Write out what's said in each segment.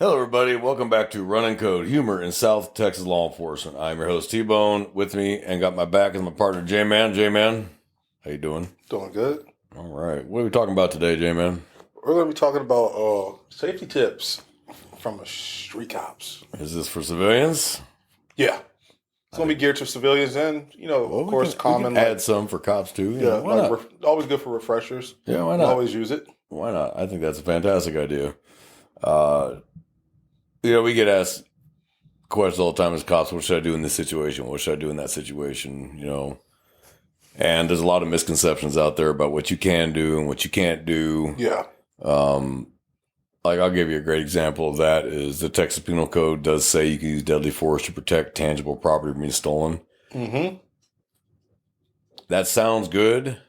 Hello, everybody. Welcome back to Running Code Humor in South Texas Law Enforcement. I'm your host T-Bone. With me and got my back is my partner J-Man. J-Man, how you doing? Doing good. All right. What are we talking about today, J-Man? We're going to be talking about safety tips from street cops. Is this for civilians? Yeah. It's going to be geared to civilians and, Well, of course, we common. can add some for cops too. Yeah, Why not? always good for refreshers. Yeah, why not? Always use it. Why not? I think that's a fantastic idea. We get asked questions all the time as cops. What should I do in this situation? What should I do in that situation? And there's a lot of misconceptions out there about what you can do and what you can't do. Yeah. I'll give you a great example of that is the Texas Penal Code does say you can use deadly force to protect tangible property from being stolen. Mm-hmm. That sounds good,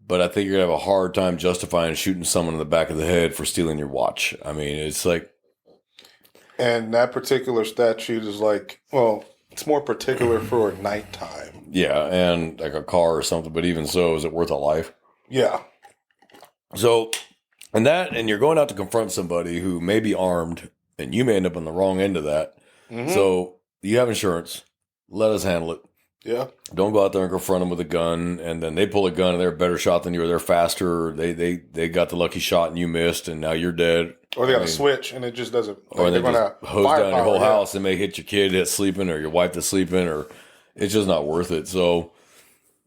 but I think you're going to have a hard time justifying shooting someone in the back of the head for stealing your watch. I mean, it's like... And that particular statute is it's more particular for nighttime. Yeah, and like a car or something, but even so, is it worth a life? Yeah. So... And you're going out to confront somebody who may be armed, and you may end up on the wrong end of that. Mm-hmm. So you have insurance. Let us handle it. Yeah. Don't go out there and confront them with a gun, and then they pull a gun and they're a better shot than you, or they're faster. Or they got the lucky shot and you missed, and now you're dead. Or they got a switch and it just doesn't. Or they just hose down your whole house and may hit your kid that's sleeping, or your wife that's sleeping, or it's just not worth it. So,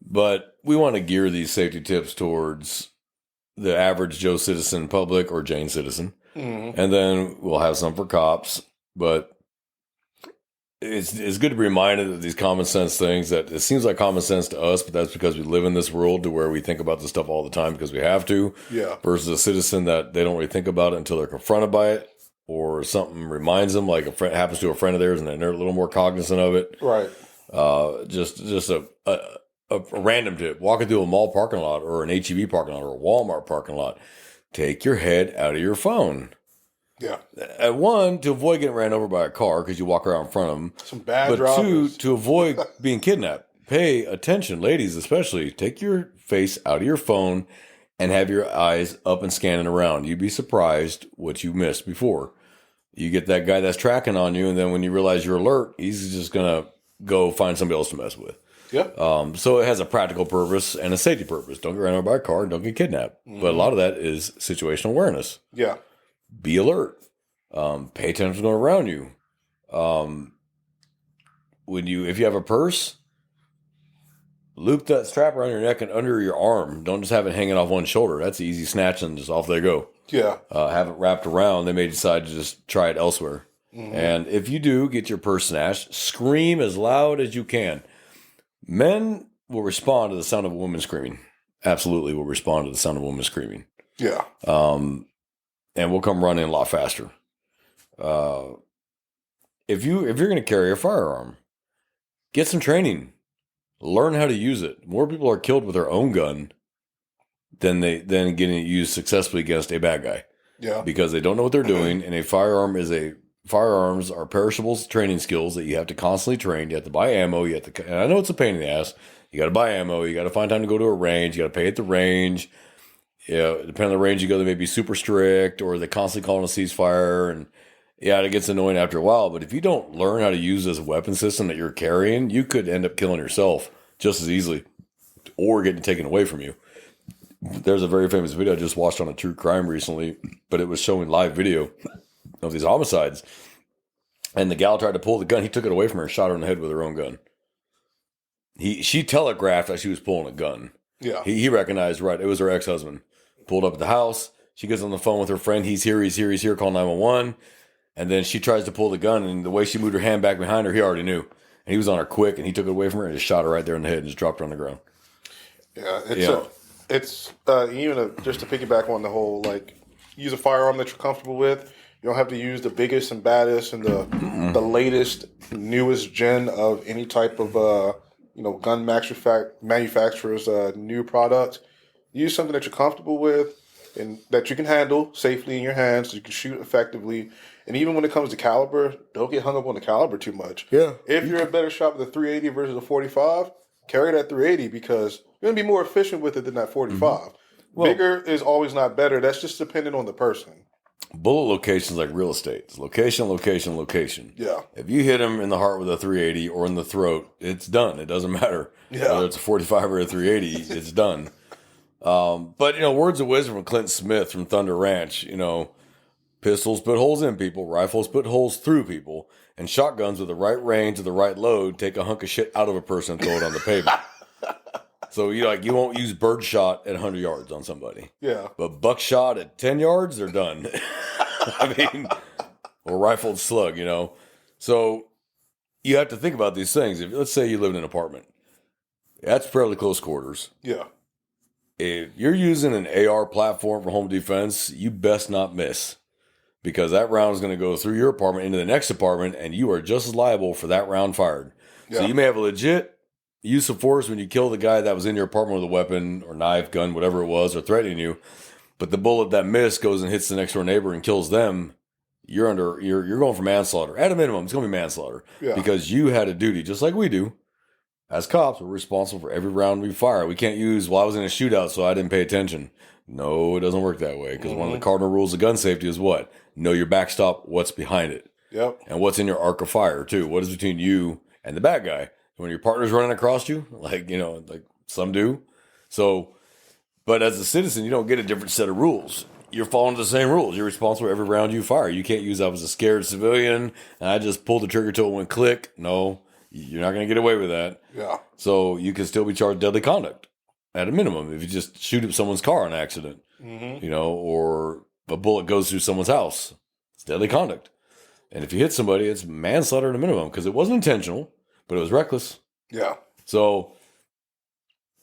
but we want to gear these safety tips towards the average Joe citizen public or Jane citizen. Mm-hmm. And then we'll have some for cops, but it's good to be reminded of these common sense things that it seems like common sense to us, but that's because we live in this world to where we think about this stuff all the time because we have to. Yeah. Versus a citizen that they don't really think about it until they're confronted by it, or something reminds them, like a friend happens to a friend of theirs, and they're a little more cognizant of it. Right. Just a random tip: walking through a mall parking lot, or an HEB parking lot, or a Walmart parking lot, take your head out of your phone. Yeah. At one, to avoid getting ran over by a car because you walk around in front of them. Some bad But drivers. two, to avoid being kidnapped. Pay attention, ladies especially. Take your face out of your phone and have your eyes up and scanning around. You'd be surprised what you missed before. You get that guy that's tracking on you, and then when you realize you're alert, he's just going to go find somebody else to mess with. Yeah. So it has a practical purpose and a safety purpose. Don't get ran over by a car and don't get kidnapped. Mm-hmm. But a lot of that is situational awareness. Yeah. Be alert. Pay attention to what's going around you. If you have a purse, loop that strap around your neck and under your arm. Don't just have it hanging off one shoulder. That's easy snatch and just off they go. Yeah. Have it wrapped around. They may decide to just try it elsewhere. Mm-hmm. And if you do get your purse snatched, scream as loud as you can. Men will respond to the sound of a woman screaming. Absolutely will respond to the sound of a woman screaming. Yeah. And we'll come running a lot faster. If you're going to carry a firearm, get some training. Learn how to use it. More people are killed with their own gun than getting it used successfully against a bad guy. Yeah. Because they don't know what they're doing, and firearms are perishable training skills that you have to constantly train. You have to buy ammo. And I know it's a pain in the ass. You got to buy ammo. You got to find time to go to a range. You got to pay at the range. Yeah, depending on the range you go, they may be super strict, or they constantly calling a ceasefire, and it gets annoying after a while. But if you don't learn how to use this weapon system that you're carrying, you could end up killing yourself just as easily, or getting taken away from you. There's a very famous video I just watched on a true crime recently, but it was showing live video of these homicides, and the gal tried to pull the gun. He took it away from her and shot her in the head with her own gun. She telegraphed that she was pulling a gun. Yeah. He recognized, right, it was her ex-husband. Pulled up at the house. She gets on the phone with her friend. He's here, call 911. And then she tries to pull the gun, and the way she moved her hand back behind her, he already knew. And he was on her quick, and he took it away from her and just shot her right there in the head and just dropped her on the ground. Yeah, just to piggyback on the whole, use a firearm that you're comfortable with. You don't have to use the biggest and baddest and the latest, newest gen of any type of gun manufacturer's new product. Use something that you're comfortable with and that you can handle safely in your hands so you can shoot effectively. And even when it comes to caliber, don't get hung up on the caliber too much. Yeah. If you're a better shot with a 380 versus a 45, carry that 380 because you're going to be more efficient with it than that 45. Mm-hmm. Well, bigger is always not better. That's just dependent on the person. Bullet locations like real estate. It's location, location, location. Yeah. If you hit him in the heart with a 380 or in the throat, it's done. It doesn't matter whether it's a 45 or a 380. It's done. But words of wisdom from Clint Smith from Thunder Ranch. Pistols put holes in people, rifles put holes through people, and shotguns with the right range or the right load take a hunk of shit out of a person and throw it on the pavement. So you won't use bird shot at 100 yards on somebody. Yeah. But buckshot at 10 yards, they're done. Or rifled slug, So you have to think about these things. Let's say you live in an apartment. That's fairly close quarters. Yeah. If you're using an AR platform for home defense, you best not miss. Because that round is going to go through your apartment into the next apartment, and you are just as liable for that round fired. Yeah. So you may have a legit use of force when you kill the guy that was in your apartment with a weapon or knife, gun, whatever it was, or threatening you. But the bullet that missed goes and hits the next door neighbor and kills them. You're going for manslaughter. At a minimum, it's going to be manslaughter. Yeah. Because you had a duty, just like we do. As cops, we're responsible for every round we fire. We can't use, I was in a shootout, so I didn't pay attention. No, it doesn't work that way. Because one of the cardinal rules of gun safety is what? Know your backstop, what's behind it. Yep. And what's in your arc of fire, too. What is between you and the bad guy? When your partner's running across you, like some do. So, but as a citizen, you don't get a different set of rules. You're following the same rules. You're responsible for every round you fire. You can't use, I was a scared civilian and I just pulled the trigger till it went click. No, you're not going to get away with that. Yeah. So you can still be charged deadly conduct at a minimum if you just shoot up someone's car on accident, or a bullet goes through someone's house. It's deadly conduct. And if you hit somebody, it's manslaughter at a minimum because it wasn't intentional. But it was reckless. Yeah. So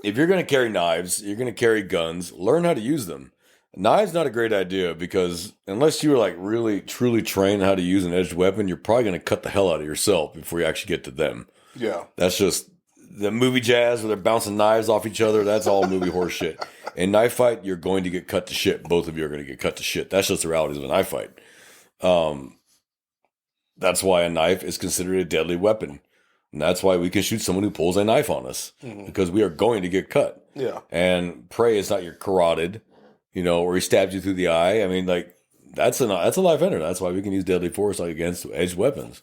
if you're going to carry knives, you're going to carry guns, learn how to use them. Knives not a great idea because unless you're like really truly trained how to use an edged weapon, you're probably going to cut the hell out of yourself before you actually get to them. Yeah. That's just the movie jazz where they're bouncing knives off each other. That's all movie horse shit. In knife fight, you're going to get cut to shit. Both of you are going to get cut to shit. That's just the realities of a knife fight. That's why a knife is considered a deadly weapon. And that's why we can shoot someone who pulls a knife on us because we are going to get cut. Yeah. And pray it's not your carotid, or he stabs you through the eye. I mean, like that's a life ender. That's why we can use deadly force against edged weapons.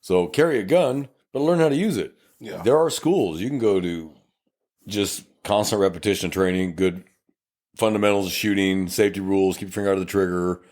So carry a gun, but learn how to use it. Yeah. There are schools you can go to, just constant repetition training, good fundamentals of shooting, safety rules, keep your finger out of the trigger.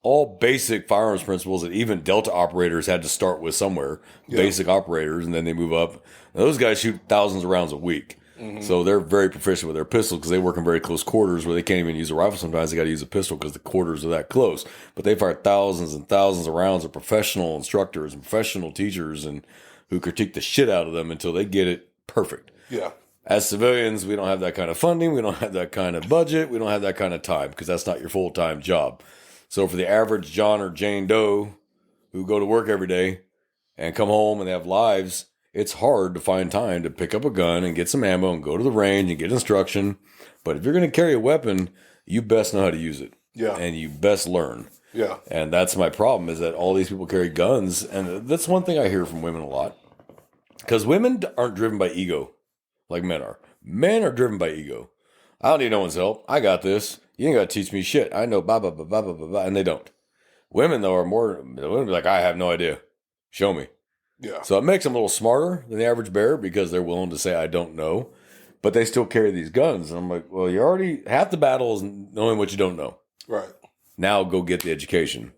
All basic firearms principles that even Delta operators had to start with somewhere. Yeah. Basic operators, and then they move up. And those guys shoot thousands of rounds a week. So they're very proficient with their pistols because they work in very close quarters where they can't even use a rifle sometimes. They got to use a pistol because the quarters are that close. But they fire thousands and thousands of rounds of professional instructors and professional teachers and who critique the shit out of them until they get it perfect. Yeah. As civilians, we don't have that kind of funding. We don't have that kind of budget. We don't have that kind of time because that's not your full-time job. So for the average John or Jane Doe who go to work every day and come home and they have lives, it's hard to find time to pick up a gun and get some ammo and go to the range and get instruction. But if you're going to carry a weapon, you best know how to use it. Yeah. And you best learn. Yeah. And that's my problem is that all these people carry guns. And that's one thing I hear from women a lot. Because women aren't driven by ego like men are. Men are driven by ego. I don't need no one's help. I got this. You ain't got to teach me shit. I know blah, blah, blah, blah, blah, blah, blah. And they don't. Women, though, are more, the women be like, I have no idea. Show me. Yeah. So it makes them a little smarter than the average bear because they're willing to say, I don't know. But they still carry these guns. And I'm like, well, you already, half the battle is knowing what you don't know. Right. Now go get the education.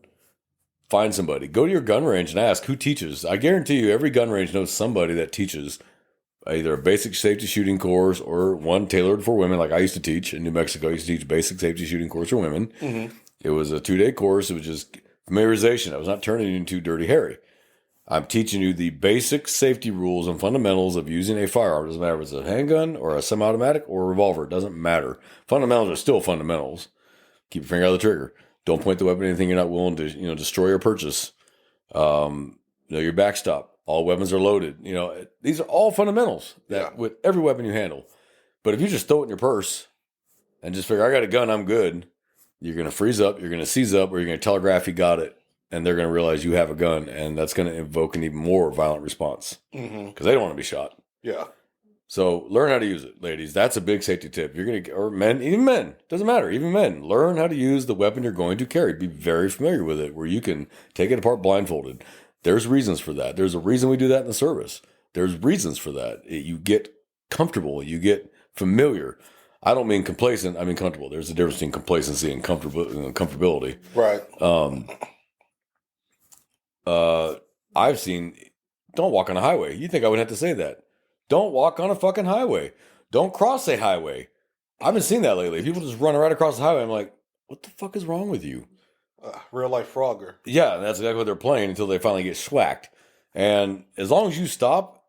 Find somebody. Go to your gun range and ask who teaches. I guarantee you every gun range knows somebody that teaches either a basic safety shooting course or one tailored for women, like I used to teach in New Mexico. I used to teach basic safety shooting course for women. It was a 2-day course. It was just familiarization. I was not turning you into Dirty Harry. I'm teaching you the basic safety rules and fundamentals of using a firearm. It doesn't matter if it's a handgun or a semi-automatic or a revolver. It doesn't matter. Fundamentals are still fundamentals. Keep your finger out of the trigger. Don't point the weapon at anything you're not willing to, destroy or purchase. Know your backstop. All weapons are loaded. These are all fundamentals that with every weapon you handle. But if you just throw it in your purse and just figure, I got a gun, I'm good, you're going to freeze up, you're going to seize up, or you're going to telegraph you got it. And they're going to realize you have a gun, and that's going to invoke an even more violent response because they don't want to be shot. Yeah. So learn how to use it, ladies. That's a big safety tip. You're gonna, or men, even men, doesn't matter. Even men, learn how to use the weapon you're going to carry. Be very familiar with it, where you can take it apart blindfolded. There's reasons for that. There's a reason we do that in the service. There's reasons for that. You get comfortable. You get familiar. I don't mean complacent. I mean comfortable. There's a difference between complacency and comfortability. Right. I've seen. Don't walk on a highway. You think I would have to say that? Don't walk on a fucking highway. Don't cross a highway. I've been seeing that lately. People just run right across the highway. I'm like, what the fuck is wrong with you? Real life Frogger. Yeah, and that's exactly what they're playing until they finally get schwacked. And as long as you stop,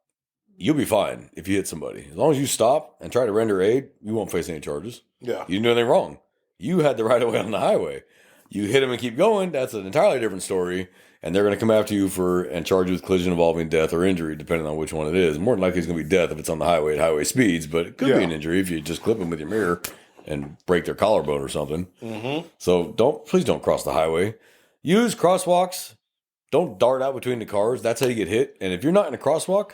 you'll be fine if you hit somebody. As long as you stop and try to render aid, you won't face any charges. Yeah. You didn't do anything wrong. You had the right of way on the highway. You hit them and keep going, that's an entirely different story. And they're going to come after you and charge you with collision involving death or injury, depending on which one it is. More than likely, it's going to be death if it's on the highway at highway speeds, but it could be an injury if you just clip them with your mirror and break their collarbone or something. Mm-hmm. So please don't cross the highway. Use crosswalks. Don't dart out between the cars. That's how you get hit. And if you're not in a crosswalk,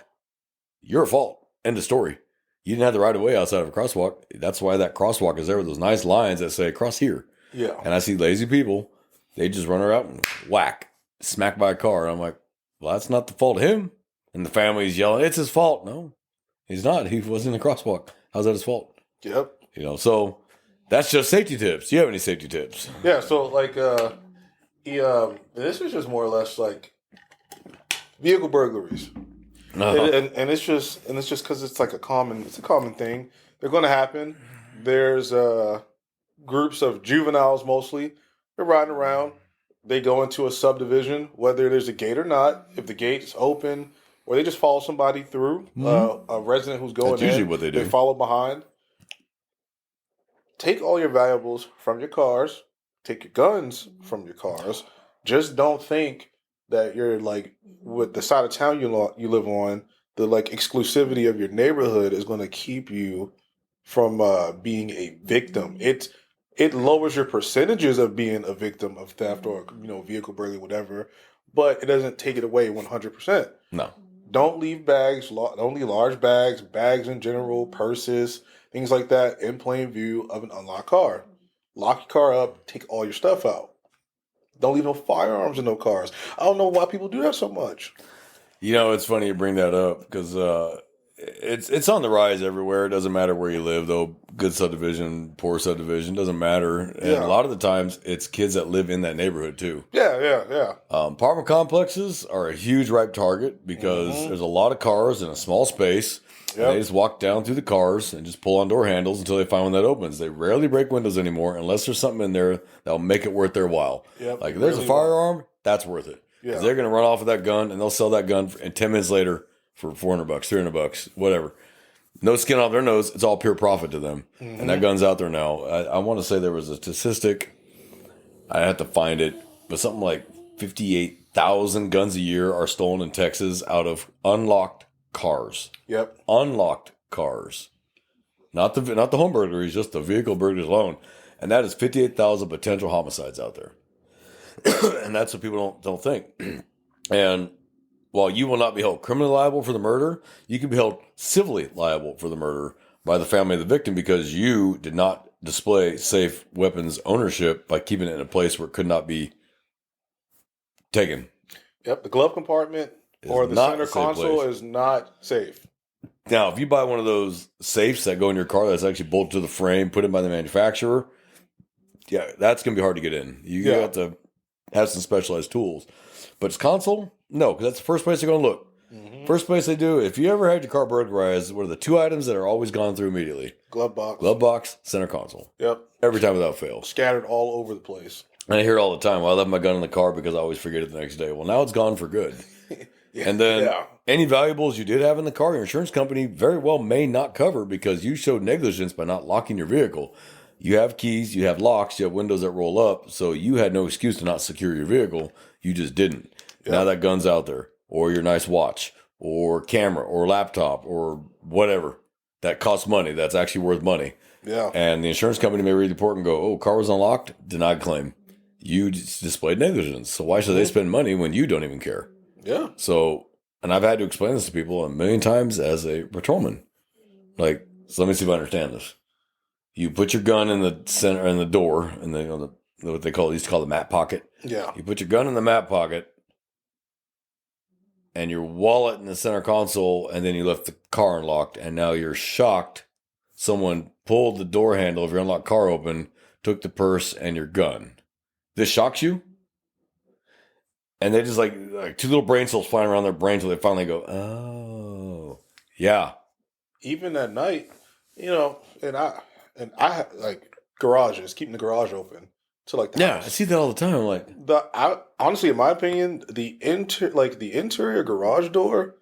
you're at fault. End of story. You didn't have the right of way outside of a crosswalk. That's why that crosswalk is there with those nice lines that say cross here. Yeah. And I see lazy people. They just run around and whack, smacked by a car. And I'm like, well, that's not the fault of him. And the family's yelling, it's his fault. No, he's not. He wasn't in the crosswalk. How's that his fault? Yep. So that's just safety tips. Do you have any safety tips? Yeah. So like, this is just more or less like vehicle burglaries. Uh-huh. And it's just because it's like a common thing. They're going to happen. There's groups of juveniles mostly. They're riding around. They go into a subdivision, whether there's a gate or not. If the gate's open, or they just follow somebody through, a resident who's going in. That's usually what they do. They follow behind. Take all your valuables from your cars. Take your guns from your cars. Just don't think that you're like with the side of town you live on, the like exclusivity of your neighborhood is going to keep you from being a victim. It lowers your percentages of being a victim of theft or vehicle burglary, whatever, but it doesn't take it away 100%. No. Don't leave bags, only large bags in general, purses, things like that in plain view of an unlocked car. Lock your car up, take all your stuff out. Don't leave no firearms in no cars. I don't know why people do that so much. It's funny you bring that up because it's on the rise everywhere. It doesn't matter where you live, though. Good subdivision, poor subdivision, doesn't matter. And a lot of the times, it's kids that live in that neighborhood, too. Yeah. Apartment complexes are a huge ripe target because there's a lot of cars in a small space. Yep. And they just walk down through the cars and just pull on door handles until they find one that opens. They rarely break windows anymore unless there's something in there that'll make it worth their while. Yep. Like if there's a firearm, that's worth it. Because they're going to run off with that gun and they'll sell that gun and 10 minutes later for $400, $300, whatever. No skin off their nose. It's all pure profit to them. Mm-hmm. And that gun's out there now. I want to say there was a statistic. I have to find it. But something like 58,000 guns a year are stolen in Texas out of unlocked cars. Yep. Unlocked cars. Not the home burglaries, just the vehicle burglaries alone. And that is 58,000 potential homicides out there. And that's what people don't think. And while you will not be held criminally liable for the murder, you can be held civilly liable for the murder by the family of the victim because you did not display safe weapons ownership by keeping it in a place where it could not be taken. Yep, the glove compartment or the center console is not safe. Now, if you buy one of those safes that go in your car that's actually bolted to the frame, put in by the manufacturer, that's going to be hard to get in. You have to have some specialized tools. But it's console? No, because that's the first place they're going to look. Mm-hmm. First place they do, if you ever had your car burglarized, what are the two items that are always gone through immediately? Glove box, center console. Yep. Every time without fail. Scattered all over the place. And I hear it all the time. Well, I left my gun in the car because I always forget it the next day. Well, now it's gone for good. And then any valuables you did have in the car, your insurance company very well may not cover because you showed negligence by not locking your vehicle. You have keys, you have locks, you have windows that roll up, so you had no excuse to not secure your vehicle. You just didn't. Yep. Now that gun's out there, or your nice watch, or camera, or laptop, or whatever that costs money, that's actually worth money. Yeah. And the insurance company may read the report and go, oh, car was unlocked, denied claim. You displayed negligence, so why should they spend money when you don't even care? Yeah. So, and I've had to explain this to people a million times as a patrolman. Like, so let me see if I understand this. You put your gun in the center, in the door, in the what they used to call the mat pocket. Yeah. You put your gun in the mat pocket, and your wallet in the center console, and then you left the car unlocked, and now you're shocked. Someone pulled the door handle of your unlocked car open, took the purse and your gun. This shocks you? And they just like two little brain cells flying around their brain until they finally go, oh, yeah. Even at night, and I like garages, keeping the garage open to like the Yeah, house. I see that all the time. I'm like, honestly, in my opinion, the interior garage door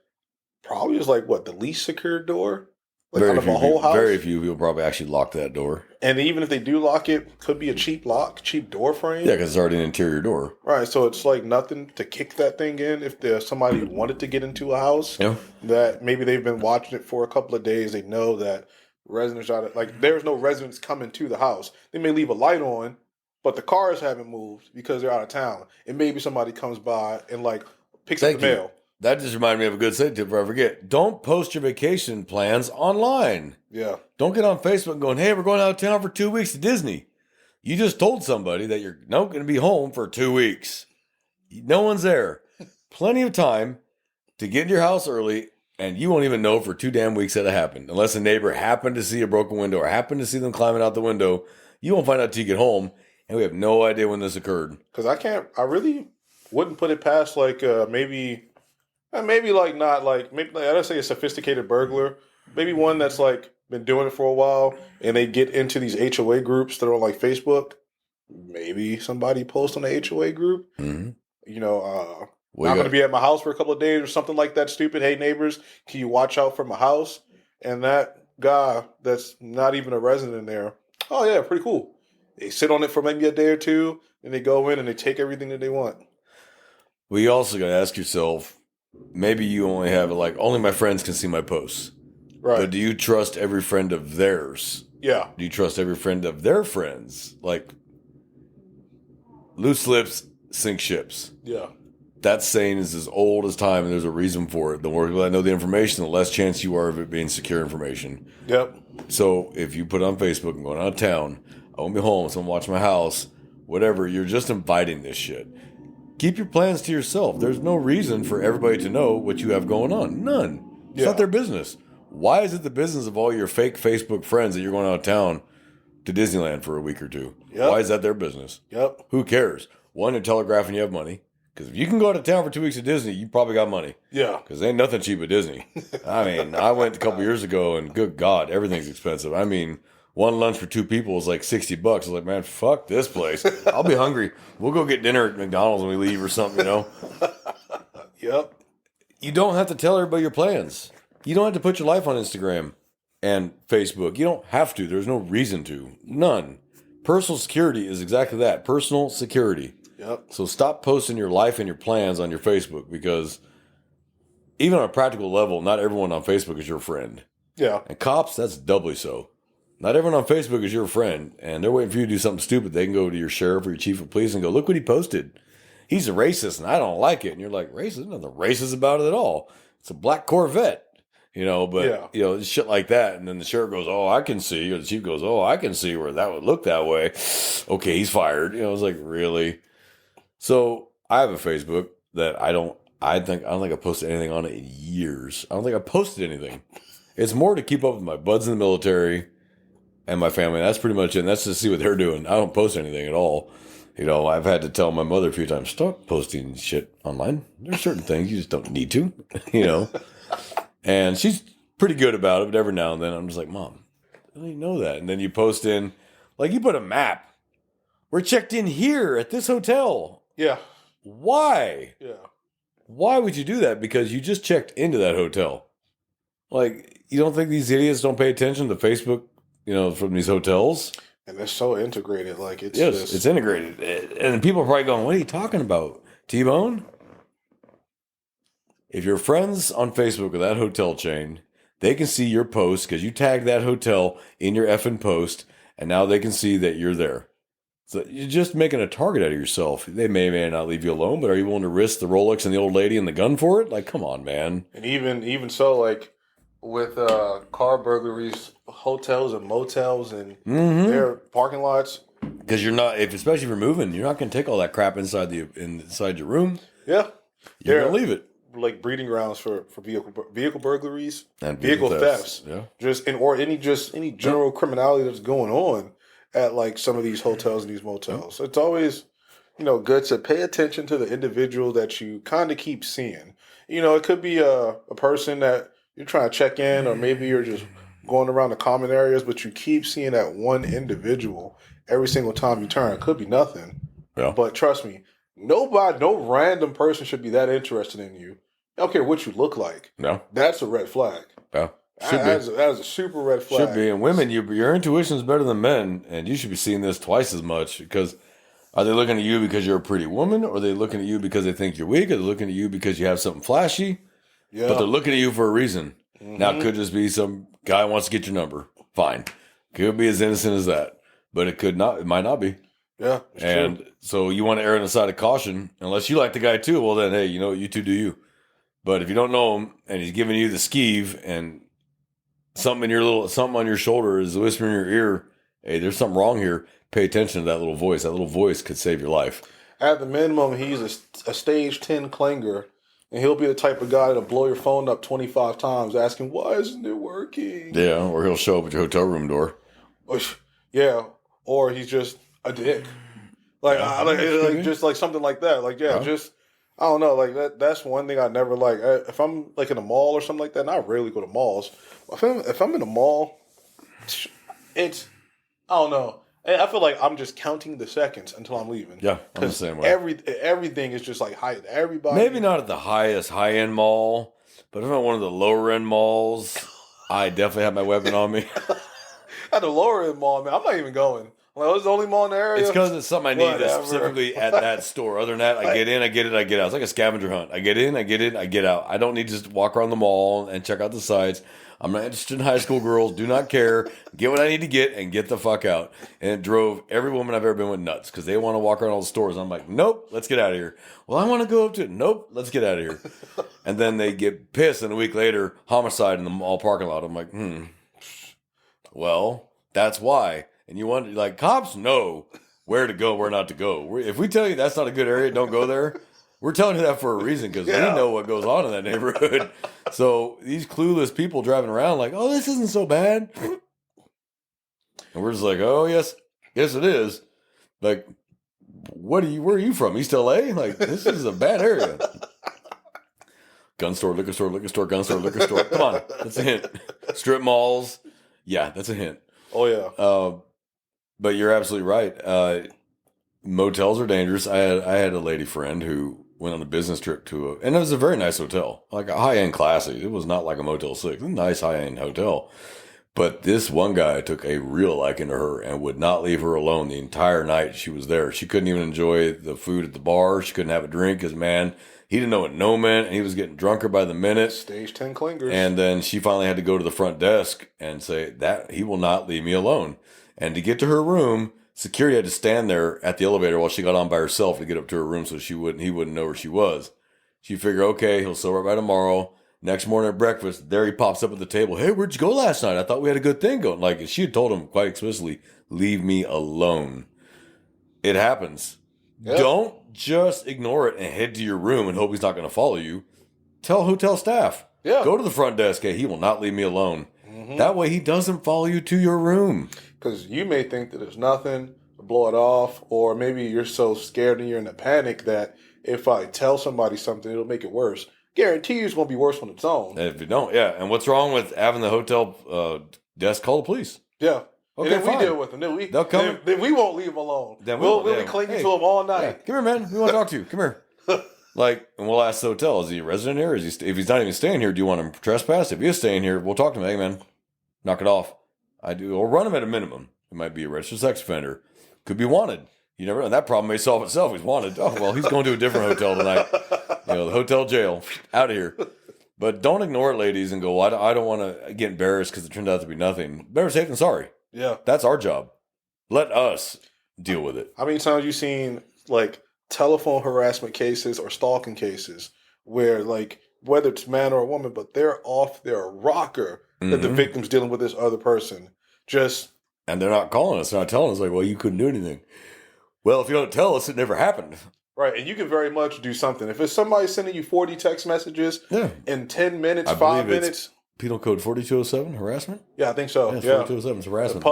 probably is like what the least secure door, like out of a whole house. Very few people probably actually lock that door. And even if they do lock it, could be a cheap lock, cheap door frame. Yeah, because it's already an interior door. Right, so it's like nothing to kick that thing in if there's somebody who wanted to get into a house. Yeah. That maybe they've been watching it for a couple of days. They know that residents are like there's no residents coming to the house. They may leave a light on, but the cars haven't moved because they're out of town. And maybe somebody comes by and like picks up the mail. That just reminded me of a good safety tip before I forget. Don't post your vacation plans online. Yeah. Don't get on Facebook going, hey, we're going out of town for 2 weeks to Disney. You just told somebody that you're not going to be home for 2 weeks. No one's there. Plenty of time to get in your house early, and you won't even know for 2 damn weeks that it happened. Unless a neighbor happened to see a broken window or happened to see them climbing out the window. You won't find out till you get home, and we have no idea when this occurred. Because I really wouldn't put it past like maybe like not like maybe like, I don't say a sophisticated burglar, maybe one that's like been doing it for a while and they get into these HOA groups that are on like Facebook. Maybe somebody posts on the HOA group. Mm-hmm. I'm going to be at my house for a couple of days or something like that. Stupid. Hey neighbors, can you watch out for my house? And that guy that's not even a resident in there. Oh yeah, pretty cool. They sit on it for maybe a day or two, and they go in and they take everything that they want. Well, you also got to ask yourself, maybe you only have like, only my friends can see my posts. Right. But do you trust every friend of theirs? Yeah. Do you trust every friend of their friends? Like, loose lips sink ships. Yeah. That saying is as old as time, and there's a reason for it. The more people that know the information, the less chance you are of it being secure information. Yep. So if you put on Facebook, I'm going out of town, I won't be home, someone watch my house, whatever, you're just inviting this shit. Keep your plans to yourself. There's no reason for everybody to know what you have going on. None. It's not their business. Why is it the business of all your fake Facebook friends that you're going out of town to Disneyland for a week or two? Yep. Why is that their business? Yep. Who cares? One, they're telegraphing you have money. Because if you can go out of town for 2 weeks at Disney, you probably got money. Yeah. Because ain't nothing cheap at Disney. I mean, I went a couple years ago, and good God, everything's expensive. I mean, one lunch for 2 people was like $60. I was like, man, fuck this place. I'll be hungry. We'll go get dinner at McDonald's when we leave or something, you know? Yep. You don't have to tell everybody your plans. You don't have to put your life on Instagram and Facebook. You don't have to. There's no reason to. None. Personal security is exactly that. Personal security. Yep. So stop posting your life and your plans on your Facebook, because even on a practical level, not everyone on Facebook is your friend. Yeah. And cops, that's doubly so. Not everyone on Facebook is your friend, and they're waiting for you to do something stupid. They can go to your sheriff or your chief of police and go, look what he posted. He's a racist, and I don't like it. And you're like, racist? Nothing racist about it at all. It's a black Corvette. But shit like that. And then the sheriff goes, oh, I can see. Or the chief goes, oh, I can see where that would look that way. Okay, he's fired. It's like, really? So I have a Facebook that I don't think I posted anything on it in years. I don't think I posted anything. It's more to keep up with my buds in the military and my family. That's pretty much it. And that's to see what they're doing. I don't post anything at all. I've had to tell my mother a few times, stop posting shit online. There's certain things you just don't need to, And she's pretty good about it, but every now and then I'm just like, Mom, I didn't know that. And then you post in, like you put a map. We're checked in here at this hotel. Yeah. Why? Yeah. Why would you do that? Because you just checked into that hotel. Like, you don't think these idiots don't pay attention to Facebook, from these hotels? And they're so integrated. Like, it's it's integrated. And people are probably going, what are you talking about? T-Bone? If you're friends on Facebook with that hotel chain, they can see your post because you tagged that hotel in your effing post, and now they can see that you're there. So you're just making a target out of yourself. They may not leave you alone, but are you willing to risk the Rolex and the old lady and the gun for it? Like, come on, man. And even so, like with car burglaries, hotels and motels and Mm-hmm. their parking lots. Because you're not, especially if you're moving, you're not going to take all that crap inside your room. Yeah, You're they're going to leave it. like breeding grounds for vehicle burglaries And vehicle thefts. Yeah. Just any general criminality that's going on at like some of these hotels and these motels. It's always, good to pay attention to the individual that you kind of keep seeing. It could be a person that you're trying to check in, or maybe you're just going around the common areas, but you keep seeing that one individual every single time you turn. It could be nothing, Yeah. but trust me, no random person should be that interested in you. I don't care what you look like. No. That's a red flag. Yeah. Should be. That is a super red flag. Should be. And women, your intuition is better than men, and you should be seeing this twice as much, because are they looking at you because you're a pretty woman, or are they looking at you because they think you're weak, or are they looking at you because you have something flashy? Yeah. But they're looking at you for a reason. Mhm. Now, it could just be some guy wants to get your number. Fine. Could be as innocent as that. But it could not. It might not be. Yeah. It's And true. so you want to err on the side of caution. Unless you like the guy too, well then, hey, you two do you. But if you don't know him and he's giving you the skeeve and something on your shoulder is whispering in your ear, hey, there's something wrong here. Pay attention to that little voice. That little voice could save your life. At the minimum, he's a stage 10 clanger, and he'll be the type of guy that'll blow your phone up 25 times asking, why isn't it working? Yeah, or he'll show up at your hotel room door. Yeah, or he's just a dick. Like, just like something like that. Like, just, I don't know. Like, that's one thing I never like. If I'm like in a mall or something like that, and I rarely go to malls. If I'm in a mall, it's, I don't know. I feel like I'm just counting the seconds until I'm leaving. Yeah, I'm the same way. Everything is just like high. Everybody. Maybe not at the high-end mall, but if I'm at one of the lower-end malls, I definitely have my weapon on me. At the lower end mall, man, I'm not even going. Like, it's the only mall in the area. It's because it's something I need Whatever. specifically at that store. Other than that, I get in, I get it, I get out. It's like a scavenger hunt. I get in, I get it, I get out. I don't need to just walk around the mall and check out the sites. I'm not interested in high school girls. Do not care. Get what I need to get and get the fuck out. And it drove every woman I've ever been with nuts because they want to walk around all the stores. I'm like, nope, let's get out of here. Well, I want to go up to it. Nope, let's get out of here. And then they get pissed, and a week later, homicide in the mall parking lot. I'm like, well, that's why. And you want, like, cops know where to go, where not to go. If we tell you that's not a good area, don't go there. We're telling you that for a reason because we know what goes on in that neighborhood. So these clueless people driving around like, oh, this isn't so bad. And we're just like, oh, yes, it is. Like, where are you from? East LA? Like, this is a bad area. Gun store, liquor store, liquor store, gun store, liquor store. Come on, that's a hint. Strip malls. Yeah, that's a hint. Oh, yeah. But you're absolutely right. Motels are dangerous. I had a lady friend who went on a business trip and it was a very nice hotel, like a high-end classy. It was not like a Motel 6. It was a nice high-end hotel. But this one guy took a real liking to her and would not leave her alone the entire night she was there. She couldn't even enjoy the food at the bar. She couldn't have a drink because, man, he didn't know what no meant, and he was getting drunker by the minute. Stage 10 clingers. And then she finally had to go to the front desk and say that he will not leave me alone. And to get to her room, security had to stand there at the elevator while she got on by herself to get up to her room so he wouldn't know where she was. She figured, okay, he'll sober up by tomorrow. Next morning at breakfast, there he pops up at the table. Hey, where'd you go last night? I thought we had a good thing going. Like, she had told him quite explicitly, leave me alone. It happens. Yep. Don't just ignore it and head to your room and hope he's not going to follow you. Tell hotel staff. Yeah. Go to the front desk. Hey, he will not leave me alone. Mm-hmm. That way he doesn't follow you to your room. Because you may think that there's nothing, blow it off, or maybe you're so scared and you're in a panic that if I tell somebody something, it'll make it worse. Guarantee you it's going to be worse on its own. And if you don't, yeah. And what's wrong with having the hotel desk call the police? Yeah. Okay, and if we deal with them, they'll come. Then we won't leave them alone. Then we'll be clinging to them all night. Yeah. Come here, man. We want to talk to you. Come here. And we'll ask the hotel, is he a resident here? If he's not even staying here, do you want him trespass? If he is staying here, we'll talk to him. Hey, man, knock it off. Or run him at a minimum. It might be a registered sex offender. Could be wanted. You never know. That problem may solve itself. He's wanted. Oh, well, he's going to a different hotel tonight. The hotel jail. Out of here. But don't ignore it, ladies, and go, I don't want to get embarrassed because it turned out to be nothing. Better safe than sorry. Yeah. That's our job. Let us deal with it. How many times have you seen, like, telephone harassment cases or stalking cases where, like, whether it's man or a woman, but they're off their rocker that the victim's dealing with this other person. And they're not calling us, they're not telling us, like, well, you couldn't do anything. Well, if you don't tell us, it never happened. Right, and you can very much do something. If it's somebody sending you 40 text messages in 10 minutes, 5 minutes. Penal Code 4207, harassment? Yeah, I think so. Yeah, 4207 is harassment.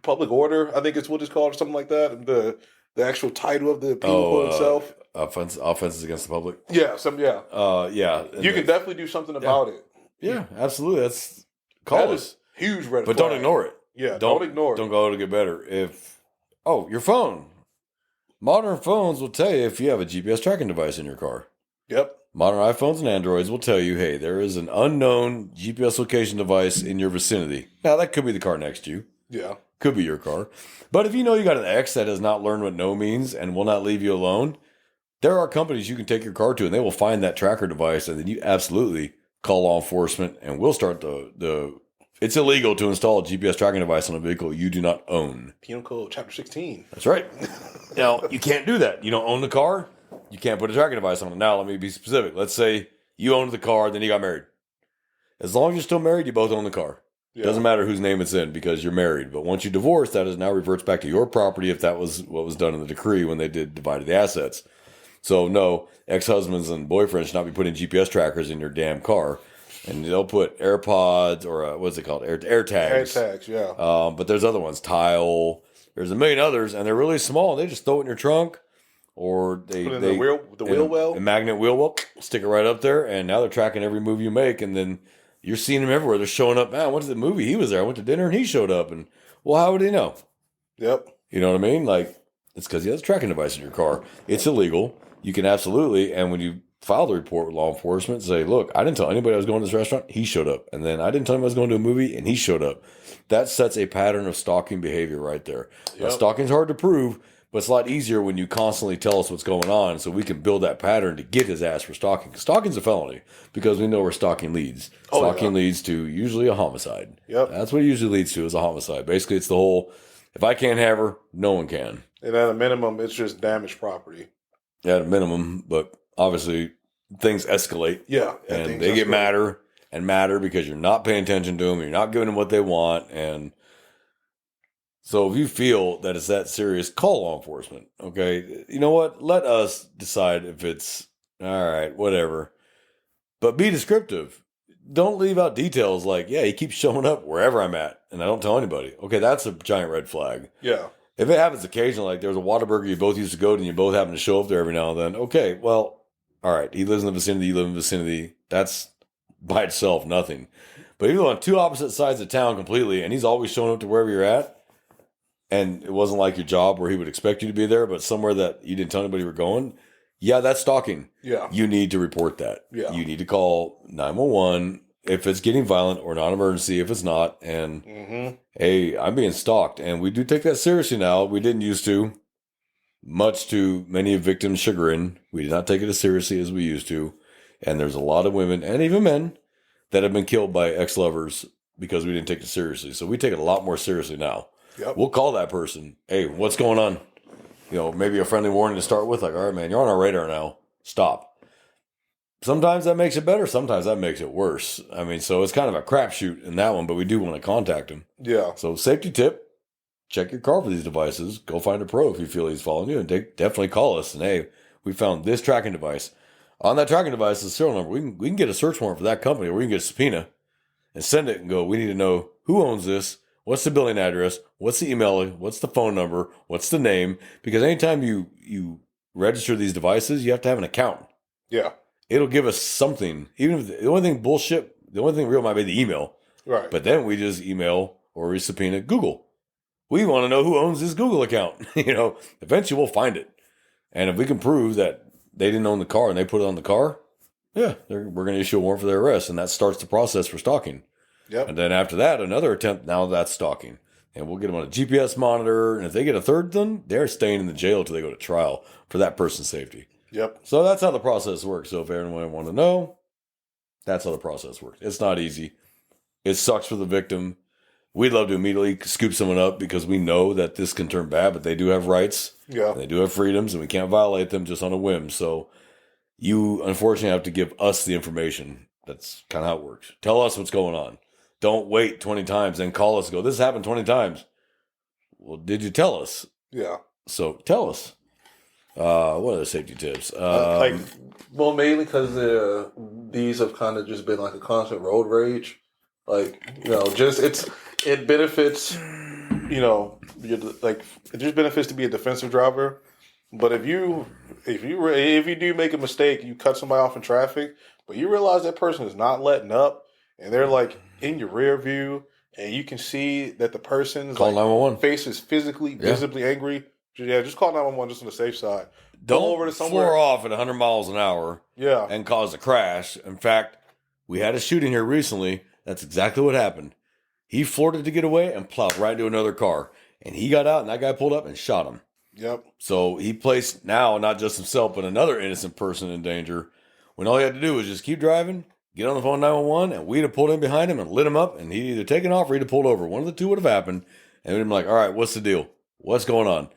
Public order, I think it's what it's called, or something like that. The actual title of the penal code itself. Offenses against the public. Yeah, yeah. You can definitely do something about it. Yeah, absolutely. Call us. Huge red flag. But don't ignore it. Yeah, don't ignore it. Don't go to get better. Your phone. Modern phones will tell you if you have a GPS tracking device in your car. Yep. Modern iPhones and Androids will tell you, hey, there is an unknown GPS location device in your vicinity. Now, that could be the car next to you. Yeah. Could be your car. But if you know you got an ex that has not learned what no means and will not leave you alone, there are companies you can take your car to and they will find that tracker device, and then you absolutely call law enforcement, and we'll start it's illegal to install a GPS tracking device on a vehicle you do not own. Penal Code Chapter 16. That's right. Now, you can't do that. You don't own the car. You can't put a tracking device on it. Now, let me be specific. Let's say you owned the car, then you got married. As long as you're still married, you both own the car. Yeah. Doesn't matter whose name it's in because you're married. But once you divorce, that is now reverts back to your property if that was what was done in the decree when they did divided the assets. So, no, ex-husbands and boyfriends should not be putting GPS trackers in your damn car. And they'll put AirPods or what's it called? AirTags. AirTags, yeah. But there's other ones, Tile. There's a million others, and they're really small. They just throw it in your trunk, or they put in the wheel well, a magnet wheel well, stick it right up there, and now they're tracking every move you make, and then you're seeing them everywhere. They're showing up. Man, I went to the movie. He was there. I went to dinner, and he showed up. And well, how would he know? Yep. You know what I mean? Like it's because he has a tracking device in your car. It's illegal. You can absolutely, and when you file the report with law enforcement, say, look, I didn't tell anybody I was going to this restaurant. He showed up. And then I didn't tell him I was going to a movie, and he showed up. That sets a pattern of stalking behavior right there. Yep. Now, stalking's hard to prove, but it's a lot easier when you constantly tell us what's going on so we can build that pattern to get his ass for stalking. Stalking's a felony because we know where stalking leads. Stalking leads to usually a homicide. Yep. That's what it usually leads to is a homicide. Basically, it's the whole, if I can't have her, no one can. And at a minimum, it's just damaged property. At a minimum, but obviously things escalate. Yeah. And they get madder because you're not paying attention to them. You're not giving them what they want. And so if you feel that it's that serious, call law enforcement. Okay. You know what? Let us decide if it's all right, whatever. But be descriptive. Don't leave out details like, yeah, he keeps showing up wherever I'm at and I don't tell anybody. Okay, that's a giant red flag. Yeah. If it happens occasionally, like there's a Whataburger you both used to go to and you both happen to show up there every now and then, okay, well, all right, he lives in the vicinity, you live in the vicinity. That's by itself nothing. But if you're on two opposite sides of town completely and he's always showing up to wherever you're at, and it wasn't like your job where he would expect you to be there, but somewhere that you didn't tell anybody you were going, yeah, that's stalking. Yeah. You need to report that. Yeah. You need to call 911 if it's getting violent or non-emergency if it's not. And, hey, I'm being stalked. And we do take that seriously now. We didn't used to. Much to many victims' chagrin, we did not take it as seriously as we used to. And there's a lot of women and even men that have been killed by ex-lovers because we didn't take it seriously. So we take it a lot more seriously now. Yep. We'll call that person. Hey, what's going on? You know, maybe a friendly warning to start with. Like, all right, man, you're on our radar now. Stop. Sometimes that makes it better. Sometimes that makes it worse. I mean, so it's kind of a crapshoot in that one, but we do want to contact him. Yeah. So safety tip, check your car for these devices. Go find a pro if you feel he's following you. And definitely call us. And, hey, we found this tracking device. On that tracking device is a serial number. We can get a search warrant for that company, or we can get a subpoena and send it and go, we need to know who owns this, what's the billing address, what's the email, what's the phone number, what's the name. Because anytime you register these devices, you have to have an account. Yeah. It'll give us something. Even if the only thing real might be the email. Right. But then we just email or we subpoena Google. We want to know who owns this Google account. Eventually we'll find it. And if we can prove that they didn't own the car and they put it on the car, yeah, we're going to issue a warrant for their arrest. And that starts the process for stalking. Yep. And then after that, another attempt, now that's stalking. And we'll get them on a GPS monitor. And if they get a third one, they're staying in the jail until they go to trial for that person's safety. Yep. So that's how the process works. So if anyone want to know, that's how the process works. It's not easy. It sucks for the victim. We'd love to immediately scoop someone up because we know that this can turn bad, but they do have rights. Yeah. They do have freedoms, and we can't violate them just on a whim. So You unfortunately have to give us the information. That's kind of how it works. Tell us what's going on. Don't wait 20 times and call us and go, this happened 20 times. Well, did you tell us? Yeah. So tell us. What are the safety tips? Mainly because these have kind of just been like a constant road rage. Like, it benefits, it just benefits to be a defensive driver. But if you do make a mistake, you cut somebody off in traffic, but you realize that person is not letting up, and they're like in your rear view, and you can see that the person's call 911. Face is visibly angry. Yeah, just call 911 just on the safe side. Don't go over to somewhere. Floor off at 100 miles an hour. Yeah. And cause a crash. In fact, we had a shooting here recently. That's exactly what happened. He floored it to get away and plowed right into another car. And he got out, and that guy pulled up and shot him. Yep. So he placed now not just himself, but another innocent person in danger. When all he had to do was just keep driving, get on the phone 911, and we'd have pulled in behind him and lit him up, and he'd either taken off or he'd have pulled over. One of the two would have happened. And we'd have been like, all right, what's the deal? What's going on?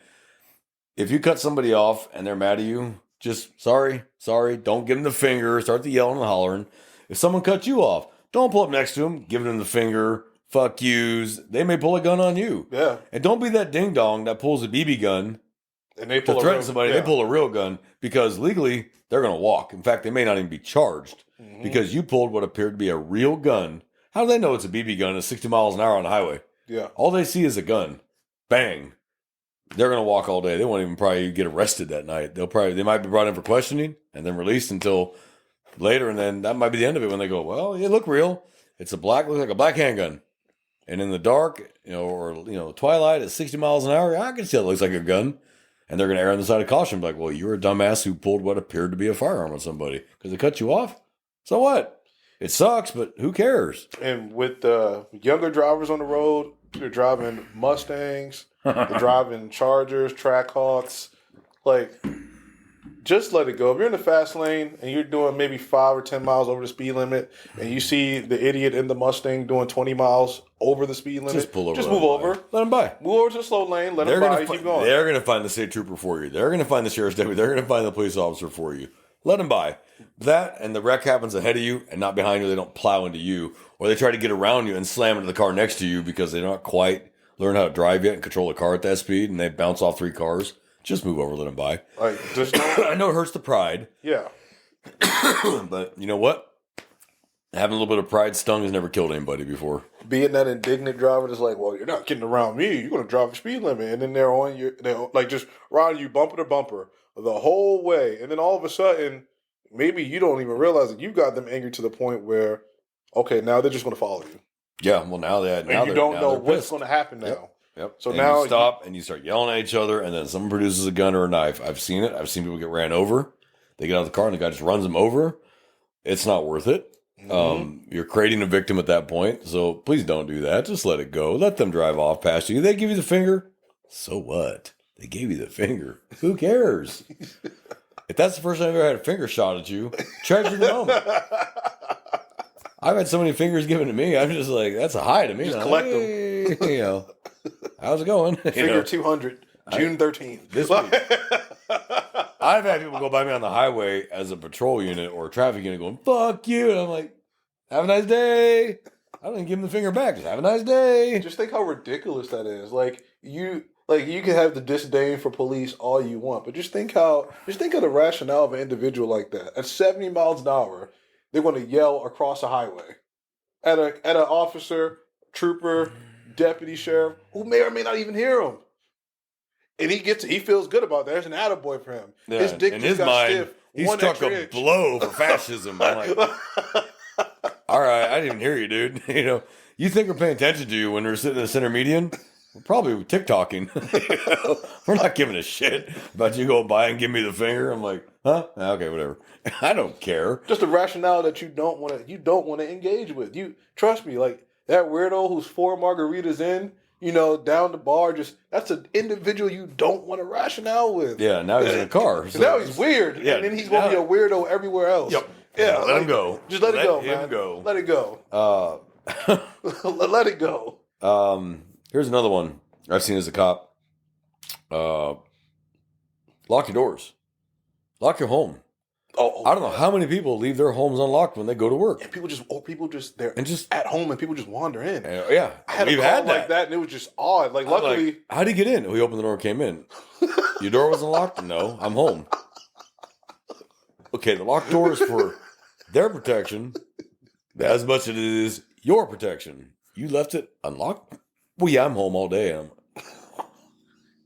If you cut somebody off and they're mad at you, just sorry, don't give them the finger, start the yelling and hollering. If someone cuts you off, don't pull up next to them, give them the finger, fuck yous. They may pull a gun on you. Yeah. And don't be that ding dong that pulls a BB gun and they pull to threaten somebody. Yeah. They pull a real gun because legally they're going to walk. In fact, they may not even be charged because you pulled what appeared to be a real gun. How do they know it's a BB gun at 60 miles an hour on the highway? Yeah. All they see is a gun. Bang. They're going to walk all day. They won't even probably get arrested that night. They might be brought in for questioning and then released until later. And then that might be the end of it when they go, well, you look real. Looks like a black handgun. And in the dark, twilight at 60 miles an hour, I can see it looks like a gun. And they're going to err on the side of caution. Like, well, you were a dumbass who pulled what appeared to be a firearm on somebody because they cut you off. So what? It sucks, but who cares? And with the younger drivers on the road, they're driving Mustangs, they're driving Chargers, Trackhawks. Like, just let it go. If you're in the fast lane and you're doing maybe 5 or 10 miles over the speed limit, and you see the idiot in the Mustang doing 20 miles over the speed limit, just pull over. Just move over. Let them by. Move over to the slow lane. Let them by. Keep going. They're going to find the state trooper for you. They're going to find the sheriff's deputy. They're going to find the police officer for you. Let them by. That and the wreck happens ahead of you and not behind you. They don't plow into you, or they try to get around you and slam into the car next to you because they don't quite learn how to drive yet and control a car at that speed, and they bounce off 3 cars. Just move over, let them by. I know it hurts the pride. Yeah. But you know what? Having a little bit of pride stung has never killed anybody before. Being that indignant driver that's like, well, you're not getting around me. You're going to drive the speed limit. And then they're like just riding you bumper to bumper the whole way. And then all of a sudden, maybe you don't even realize that you got them angry to the point where, okay, now they're just going to follow you. Yeah, well, now you don't know what's going to happen now. Yep. So and now you stop and you start yelling at each other, and then someone produces a gun or a knife. I've seen it. I've seen people get ran over. They get out of the car and the guy just runs them over. It's not worth it. You're creating a victim at that point. So please don't do that. Just let it go. Let them drive off past you. They give you the finger. So what? They gave you the finger. Who cares? If that's the first time I've ever had a finger shot at you, treasure the moment. I've had so many fingers given to me. I'm just like, that's a high to me. Just collect them. How's it going? Figure 200, June 13th. This week. I've had people go by me on the highway as a patrol unit or a traffic unit going, fuck you. And I'm like, have a nice day. I don't even give them the finger back. Just have a nice day. Just think how ridiculous that is. You can have the disdain for police all you want, but just think of the rationale of an individual like that. At 70 miles an hour, they're going to yell across a highway at an officer, trooper, deputy sheriff who may or may not even hear him. And he feels good about that. There's an attaboy for him. Yeah, his dick just got stiff. He struck a blow for fascism. I'm like, all right, I didn't even hear you, dude. You think we're paying attention to you when we're sitting in the center median? We're probably TikToking. We're not giving a shit about you going by and give me the finger. I'm like, huh? Okay, whatever. I don't care. Just a rationale that you don't want to engage with. You trust me, like that weirdo who's 4 margaritas in, down the bar. That's an individual you don't want to rationale with. Yeah, now he's in a car. So now he's weird, and then he's going to be a weirdo everywhere else. Yep. Yeah, let him go. Just let it go, man. Let go. Let it go. Let it go. Here's another one I've seen as a cop. Lock your doors. Lock your home. I don't know how many people leave their homes unlocked when they go to work. And people just they're And just at home and people just wander in. yeah, I had we've a call had like that and it was just odd. Like, I'm like, luckily, how'd he get in? We opened the door and came in. Your door was unlocked? No, I'm home. Okay, the locked door is for their protection as much as it is your protection. You left it unlocked? Well, yeah, I'm home all day.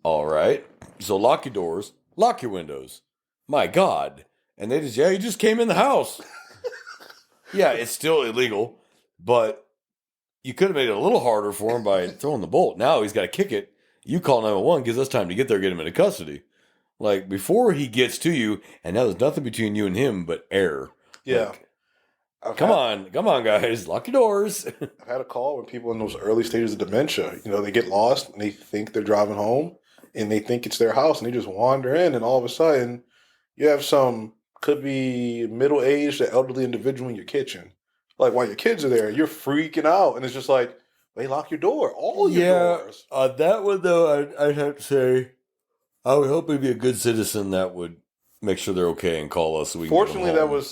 All right. So lock your doors, lock your windows. My God. And they just, yeah, you just came in the house. Yeah, it's still illegal, but you could have made it a little harder for him by throwing the bolt. Now he's got to kick it. You call 911, gives us time to get there, get him into custody. Like, before he gets to you, and now there's nothing between you and him but air. yeah. Like, come on, guys, lock your doors. I've had a call when people in those early stages of dementia, they get lost and they think they're driving home and they think it's their house and they just wander in and all of a sudden you have could be middle-aged or elderly individual in your kitchen. Like, while your kids are there, you're freaking out and it's just like, they lock your door, all your doors. That one, though, I'd have to say, I would hope he'd be a good citizen that would make sure they're okay and call us. So we Fortunately, can get them home.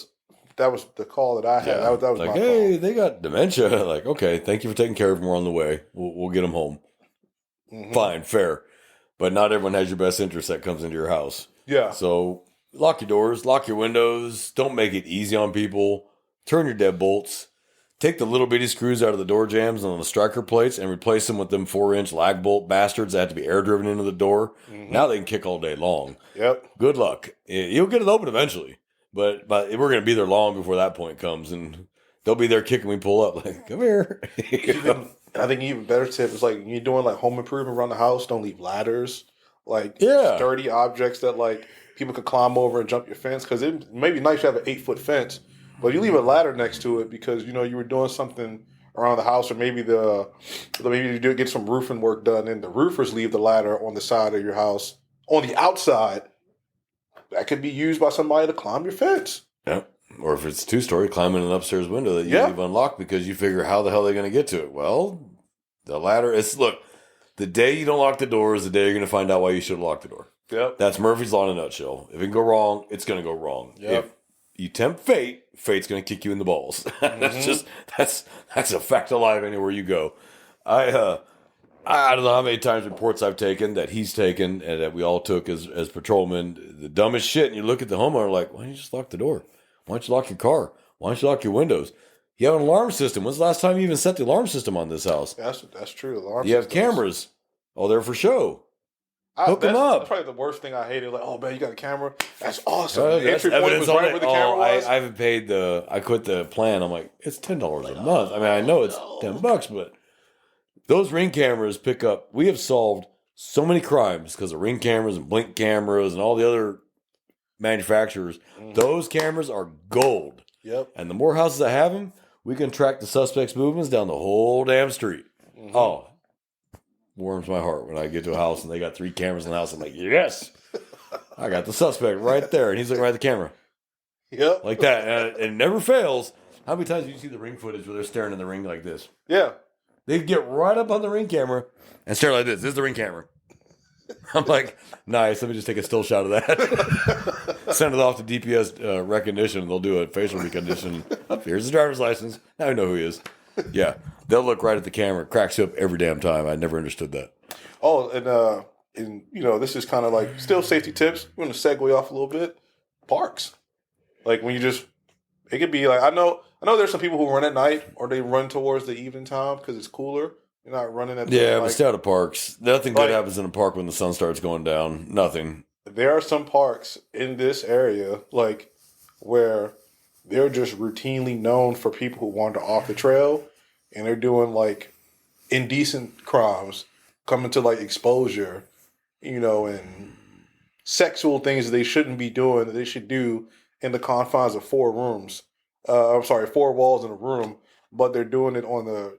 that was the call that I had. Yeah. That was like, my hey, call. they got dementia. Like, okay, thank you for taking care of them. We're on the way. We'll get them home. Mm-hmm. Fine, fair. But not everyone has your best interest that comes into your house. Yeah. So lock your doors, lock your windows. Don't make it easy on people. Turn your deadbolts. Take the little bitty screws out of the door jambs on the striker plates and replace them with them 4-inch lag bolt bastards that have to be air driven into the door. Mm-hmm. Now they can kick all day long. Yep. Good luck. You'll get it open eventually. But we're going to be there long before that point comes. And they'll be there kicking we pull up. Like, come here. I think even better tip is like you're doing like home improvement around the house. Don't leave ladders, like sturdy objects that like people could climb over and jump your fence. Because it may be nice to have an 8-foot fence, but you leave a ladder next to it because you were doing something around the house, or maybe you do get some roofing work done, and the roofers leave the ladder on the side of your house on the outside. That could be used by somebody to climb your fence. Yeah. Or if it's 2-story, climbing an upstairs window that you leave unlocked because you figure how the hell they're going to get to it. Well, the ladder look, the day you don't lock the door is the day you're going to find out why you should have locked the door. Yep. That's Murphy's Law in a nutshell. If it can go wrong, it's going to go wrong. Yep. If you tempt fate, fate's going to kick you in the balls. Mm-hmm. that's a fact of life anywhere you go. I don't know how many times reports I've taken that he's taken and that we all took as patrolmen. The dumbest shit. And you look at the homeowner like, why don't you just lock the door? Why don't you lock your car? Why don't you lock your windows? You have an alarm system. When's the last time you even set the alarm system on this house? That's true. Alarm you have systems. cameras. Oh, they're for show. Hook them up. That's probably the worst thing I hated. Like, oh man, you got a camera? That's awesome. The That's entry point evidence was on right it. where the camera was. I haven't paid I quit the plan. I'm like, it's $10 a month. I mean, I know it's $10, but those Ring cameras pick up. We have solved so many crimes because of Ring cameras and Blink cameras and all the other manufacturers. Mm-hmm. Those cameras are gold. Yep. And the more houses that have them, we can track the suspect's movements down the whole damn street. Mm-hmm. Oh, warms my heart when I get to a house and they got 3 cameras in the house. I'm like, yes, I got the suspect right there. And he's looking right at the camera. Yep. Like that. And it never fails. How many times do you see the Ring footage where they're staring in the Ring like this? Yeah. They get right up on the Ring camera and stare like this. This is the Ring camera. I'm like, nice. Let me just take a still shot of that. Send it off to DPS recognition, and they'll do a facial recognition. Oh, here's his driver's license. Now I know who he is. Yeah, they'll look right at the camera. It cracks you up every damn time. I never understood that. Oh, and this is kind of like still safety tips. We're going to segue off a little bit. Parks, like when it could be like I know there's some people who run at night or they run towards the evening time because it's cooler. You're not running at but stay out of parks. Nothing good happens in a park when the sun starts going down. Nothing. There are some parks in this area, like where they're just routinely known for people who wander off the trail, and they're doing like indecent crimes, coming to like exposure, and sexual things that they shouldn't be doing that they should do in the confines of 4 rooms. 4 walls in a room, but they're doing it on the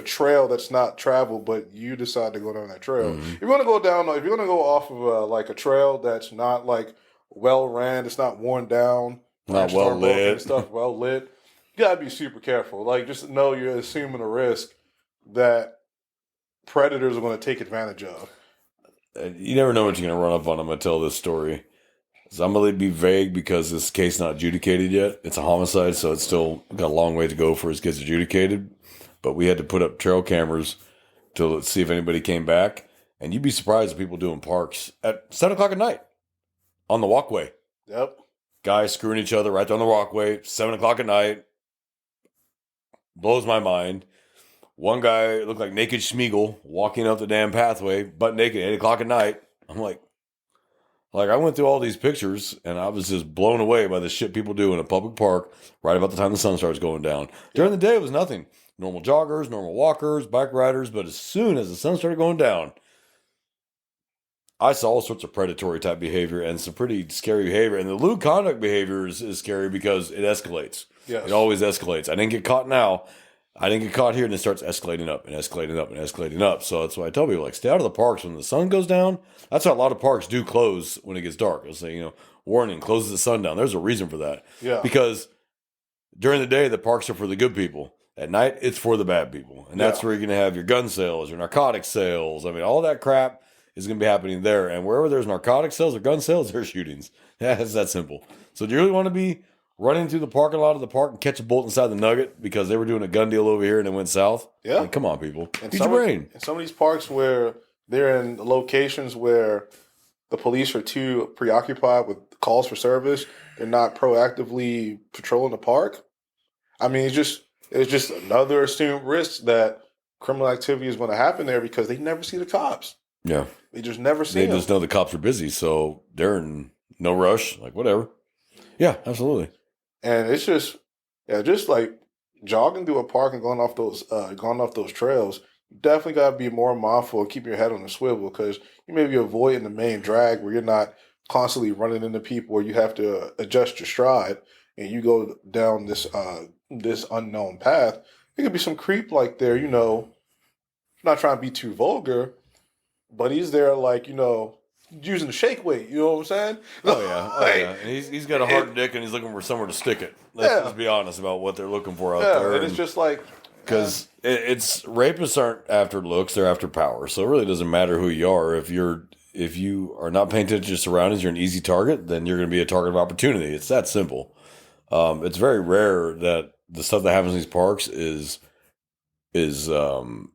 trail that's not traveled, but you decide to go down that trail. Mm-hmm. If you're going to go off of like a trail that's not like well ran, it's not worn down, not well lit, stuff well lit, you gotta be super careful. Like just know you're assuming a risk that predators are going to take advantage of. You never know what you're going to run up on. I'm going to tell this story. So I'm going to be vague because this case not adjudicated yet. It's a homicide, so it's still got a long way to go for it gets adjudicated. But we had to put up trail cameras to see if anybody came back. And you'd be surprised at people doing parks at 7 o'clock at night on the walkway. Yep. Guys screwing each other right there on the walkway, 7 o'clock at night. Blows my mind. One guy looked like naked Schmeagle walking up the damn pathway, butt naked, 8 o'clock at night. I'm like I went through all these pictures and I was just blown away by the shit people do in a public park right about the time the sun starts going down. During the day, it was nothing. Normal joggers, normal walkers, bike riders. But as soon as the sun started going down, I saw all sorts of predatory type behavior and some pretty scary behavior. And the lewd conduct behavior is scary because it escalates. Yes. It always escalates. I didn't get caught now. I didn't get caught here, and it starts escalating up and escalating up and escalating up. So that's why I tell people, like, stay out of the parks when the sun goes down. That's why a lot of parks do close when it gets dark. They'll say, warning, closes at sundown. There's a reason for that. Yeah. Because during the day, the parks are for the good people. At night, it's for the bad people. And that's where you're going to have your gun sales, your narcotic sales. I mean, all that crap is going to be happening there. And wherever there's narcotic sales or gun sales, there's shootings. Yeah, it's that simple. So do you really want to be running through the parking lot of the park and catch a bolt inside the Nugget because they were doing a gun deal over here and it went south? Yeah. Like, come on, people. And use your brain. In some of these parks where they're in locations where the police are too preoccupied with calls for service, they're not proactively patrolling the park. I mean, it's just another assumed risk that criminal activity is going to happen there because they never see the cops. Yeah. They just never see them. They just know the cops are busy, so they're in no rush. Like, whatever. Yeah, absolutely. And it's just like jogging through a park and going off those trails. You definitely got to be more mindful and keep your head on the swivel because you may be avoiding the main drag where you're not constantly running into people where you have to adjust your stride and you go down this unknown path. There could be some creep like there, not trying to be too vulgar, but he's there like, using the shake weight, you know what I'm saying? Oh yeah. And he's got a hard dick and he's looking for somewhere to stick it. Let's be honest about what they're looking for out there. And it's just like because it's rapists aren't after looks, they're after power. So it really doesn't matter who you are. If you are not paying attention to your surroundings, you're an easy target, then you're going to be a target of opportunity. It's that simple. It's very rare that the stuff that happens in these parks is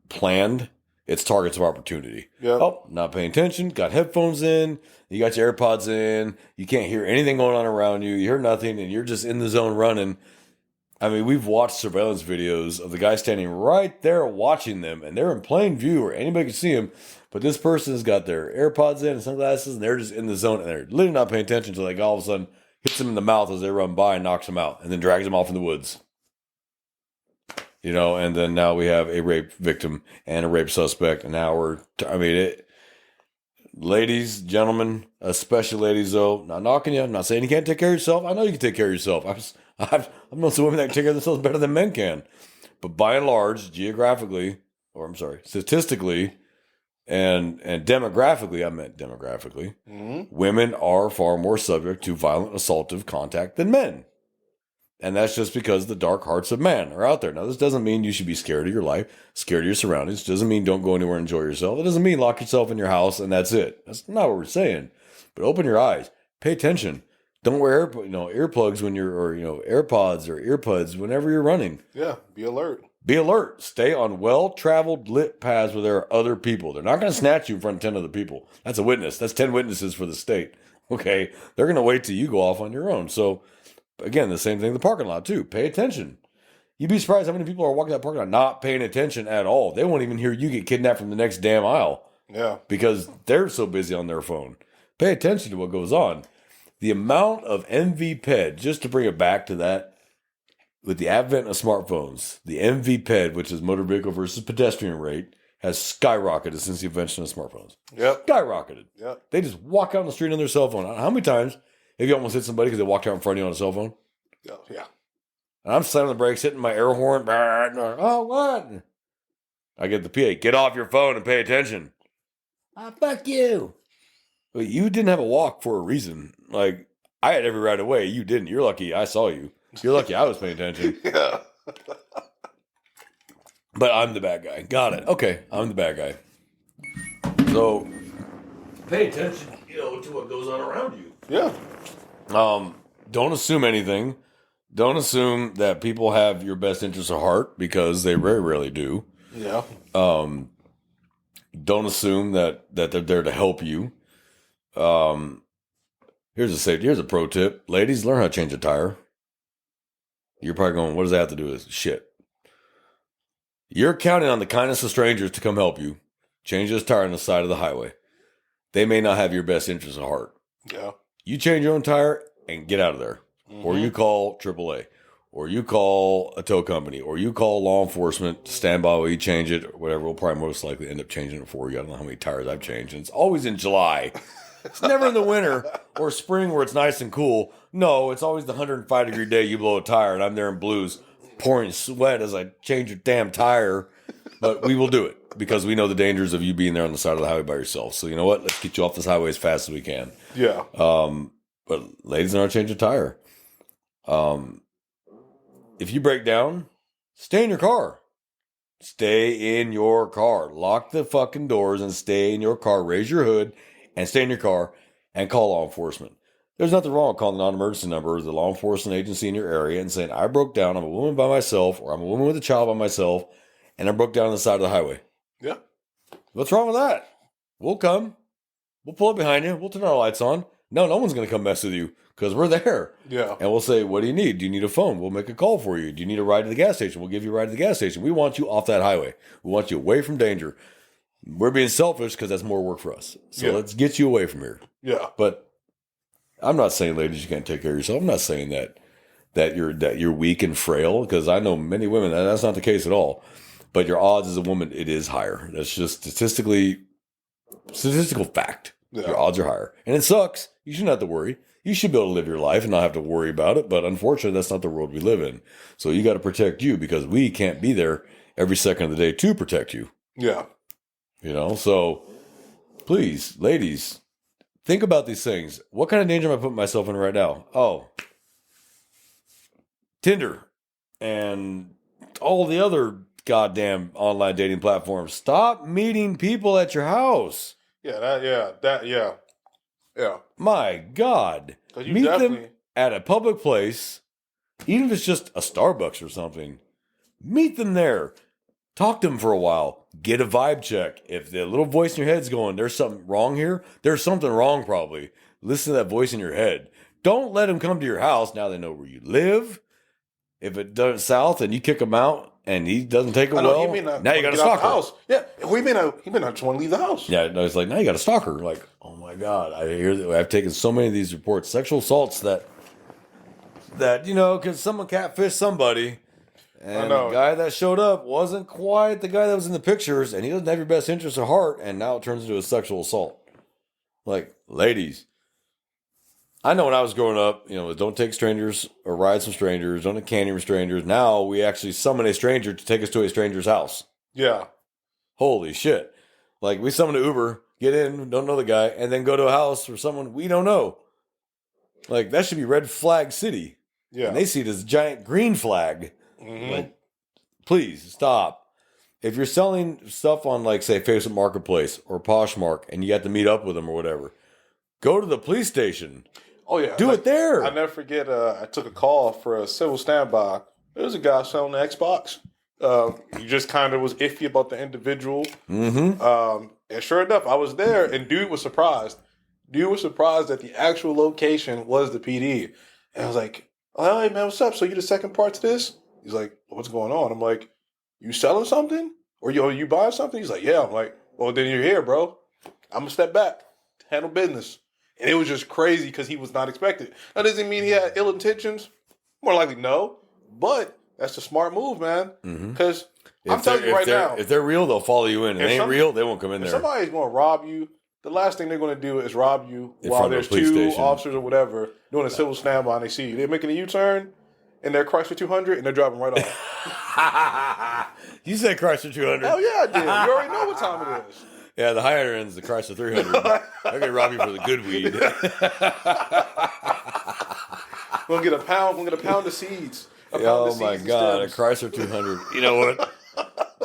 planned. It's targets of opportunity. Yep. Oh, not paying attention. Got headphones in. You got your AirPods in. You can't hear anything going on around you. You hear nothing, and you're just in the zone running. I mean, we've watched surveillance videos of the guy standing right there watching them, and they're in plain view where anybody can see them. But this person's got their AirPods in and sunglasses, and they're just in the zone, and they're literally not paying attention until like all of a sudden hits them in the mouth as they run by and knocks them out, and then drags them off in the woods. And then now we have a rape victim and a rape suspect. And now ladies, gentlemen, especially ladies, though, not knocking you. I'm not saying you can't take care of yourself. I know you can take care of yourself. I've known some women that can take care of themselves better than men can. But by and large, statistically and demographically, women are far more subject to violent assaultive contact than men. And that's just because the dark hearts of man are out there. Now, this doesn't mean you should be scared of your life, scared of your surroundings. It doesn't mean don't go anywhere and enjoy yourself. It doesn't mean lock yourself in your house and that's it. That's not what we're saying. But open your eyes. Pay attention. Don't wear earplugs when you're, AirPods or earbuds whenever you're running. Yeah, be alert. Be alert. Stay on well-traveled, lit paths where there are other people. They're not going to snatch you in front of 10 other people. That's a witness. That's 10 witnesses for the state. Okay? They're going to wait till you go off on your own. So, again, the same thing in the parking lot, too. Pay attention. You'd be surprised how many people are walking that parking lot not paying attention at all. They won't even hear you get kidnapped from the next damn aisle. Yeah. Because they're so busy on their phone. Pay attention to what goes on. The amount of MVPED, just to bring it back to that, with the advent of smartphones, the MVPED, which is motor vehicle versus pedestrian rate, has skyrocketed since the invention of smartphones. Yep. Skyrocketed. Yep. They just walk out on the street on their cell phone. How many times have you almost hit somebody because they walked out in front of you on a cell phone? Yeah. And I'm slamming the brakes, hitting my air horn. Oh, what? I get the PA. Get off your phone and pay attention. Fuck you. Well, you didn't have a walk for a reason. Like, I had every right of way. You didn't. You're lucky I saw you. You're lucky I was paying attention. Yeah. But I'm the bad guy. Got it. Okay, I'm the bad guy. So, pay attention, to what goes on around you. Yeah. Don't assume anything. Don't assume that people have your best interests at heart because they very rarely do. Yeah. Don't assume that they're there to help you. Here's a pro tip. Ladies, learn how to change a tire. You're probably going, what does that have to do with this? Shit. You're counting on the kindness of strangers to come help you. Change this tire on the side of the highway. They may not have your best interests at heart. Yeah. You change your own tire and get out of there. Mm-hmm. Or you call AAA. Or you call a tow company. Or you call law enforcement to stand by while you change it. Or whatever. We'll probably most likely end up changing it for you. I don't know how many tires I've changed. And it's always in July. It's never in the winter or spring where it's nice and cool. No, it's always the 105-degree day you blow a tire and I'm there in blues pouring sweat as I change your damn tire. But we will do it because we know the dangers of you being there on the side of the highway by yourself. So you know what? Let's get you off this highway as fast as we can. Yeah. But ladies, know how to change a tire. If you break down, stay in your car. Stay in your car. Lock the fucking doors and stay in your car. Raise your hood and stay in your car and call law enforcement. There's nothing wrong with calling the non-emergency number, the law enforcement agency in your area, and saying, I broke down, I'm a woman by myself, or I'm a woman with a child by myself, and I broke down on the side of the highway. Yeah. What's wrong with that? We'll come. We'll pull up behind you. We'll turn our lights on. No one's going to come mess with you because we're there. Yeah. And we'll say, what do you need? Do you need a phone? We'll make a call for you. Do you need a ride to the gas station? We'll give you a ride to the gas station. We want you off that highway. We want you away from danger. We're being selfish because that's more work for us. So let's get you away from here. Yeah. But I'm not saying, ladies, you can't take care of yourself. I'm not saying that you're weak and frail because I know many women that's not the case at all. But your odds as a woman, it is higher. That's just statistical fact. Yeah. Your odds are higher. And it sucks. You shouldn't have to worry. You should be able to live your life and not have to worry about it. But unfortunately, that's not the world we live in. So you got to protect you because we can't be there every second of the day to protect you. Yeah. So please, ladies, think about these things. What kind of danger am I putting myself in right now? Oh, Tinder and all the other goddamn online dating platforms. Stop meeting people at your house. Yeah. My God. Meet them at a public place, even if it's just a Starbucks or something. Meet them there. Talk to them for a while. Get a vibe check. If the little voice in your head's going, there's something wrong here, there's something wrong probably. Listen to that voice in your head. Don't let them come to your house. Now they know where you live. If it does south and you kick him out and he doesn't take it well, now you got to stalk her. Yeah, he may not just want to leave the house. Yeah, no, it's like, now you got to stalk her. Like, oh my God, I hear that I've taken so many of these reports, sexual assaults that because someone catfished somebody. And the guy that showed up wasn't quite the guy that was in the pictures, and he doesn't have your best interest at heart, and now it turns into a sexual assault. Like, ladies, I know when I was growing up, don't take strangers or rides from strangers, don't take candy from strangers. Now we actually summon a stranger to take us to a stranger's house. Yeah. Holy shit. Like, we summon an Uber, get in, don't know the guy, and then go to a house for someone we don't know. Like, that should be red flag city. Yeah. And they see this giant green flag. Mm-hmm. Like, please stop. If you're selling stuff on, like, say, Facebook Marketplace or Poshmark, and you got to meet up with them or whatever, go to the police station. Oh yeah, do it there. I never forget. I took a call for a civil standby. There was a guy selling the Xbox. He just kind of was iffy about the individual. Mm-hmm. And sure enough, I was there, and dude was surprised. Dude was surprised that the actual location was the PD. And I was like, "Oh, hey man, what's up? So you the second part to this?" He's like, "What's going on?" I'm like, "You selling something? Or you buying something?" He's like, "Yeah." I'm like, "Well, then you're here, bro. I'm gonna step back, handle business." And it was just crazy because he was not expected. That doesn't mean he had ill intentions. More likely, no. But that's a smart move, man. Because I'm telling you right now, if they're real, they'll follow you in. If they ain't real, they won't come in there. If somebody's going to rob you, the last thing they're going to do is rob you while there's two officers or whatever doing a civil standby and they see you. They're making a U-turn in their Chrysler 200 and they're driving right off. You said Chrysler 200. Hell yeah, I did. You already know what time it is. Yeah, the higher end's the Chrysler 300. They're going to rob you for the good weed. We're going to get a pound of seeds. Oh my God, a Chrysler 200. You know what?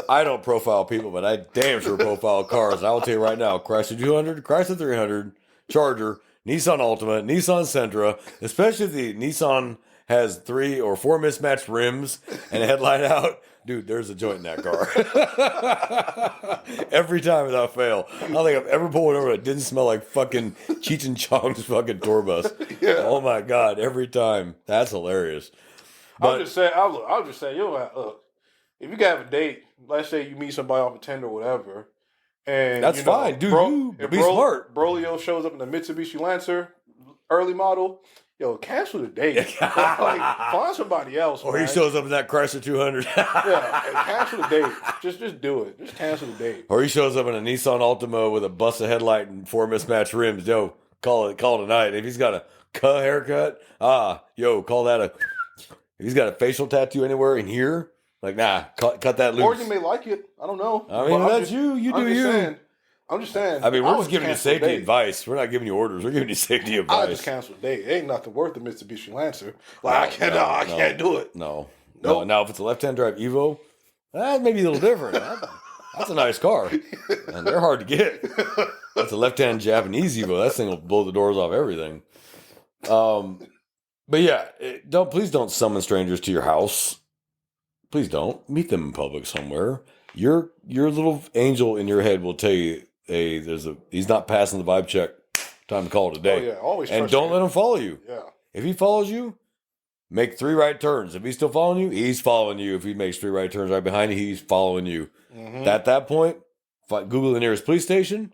I don't profile people, but I damn sure profile cars. I will tell you right now, Chrysler 200, Chrysler 300, Charger, Nissan Altima, Nissan Sentra, especially if the Nissan has 3 or 4 mismatched rims and a headlight out. Dude, there's a joint in that car. Every time without fail. I don't think I've ever pulled one over that didn't smell like fucking Cheech and Chong's fucking tour bus. Yeah. Oh my God, every time. That's hilarious. I'll just say, look, if you got have a date, let's say you meet somebody off a Tinder or whatever, and that's fine, dude. Be smart. Brolio shows up in the Mitsubishi Lancer, early model. Yo, cancel the date. Like, find somebody else. Or man. he shows up in that Chrysler 200. Yeah, cancel the date. Just do it. Just cancel the date. Or he shows up in a Nissan Altima with a busted headlight and 4 mismatched rims. Yo, call it a night. If he's got a haircut, call that a. If he's got a facial tattoo anywhere in here, like nah, cut that loose. Or you may like it. I don't know. I mean, that's you. You do you. I'm just saying. I mean, we're just giving you safety advice. We're not giving you orders. We're giving you safety advice. I just canceled the date. It ain't nothing worth the Mitsubishi Lancer. Like I can't do it. No. Now, if it's a left-hand drive Evo, that may be a little different. That's a nice car, and they're hard to get. That's a left-hand Japanese Evo. That thing will blow the doors off everything. But yeah, please don't summon strangers to your house. Please don't meet them in public somewhere. Your little angel in your head will tell you, hey, he's not passing the vibe check. Time to call it a day. Oh yeah, always. And don't let him follow you. Yeah. If he follows you, make 3 right turns. If he's still following you, he's following you. If he makes 3 right turns right behind you, he's following you. Mm-hmm. At that point, Google the nearest police station,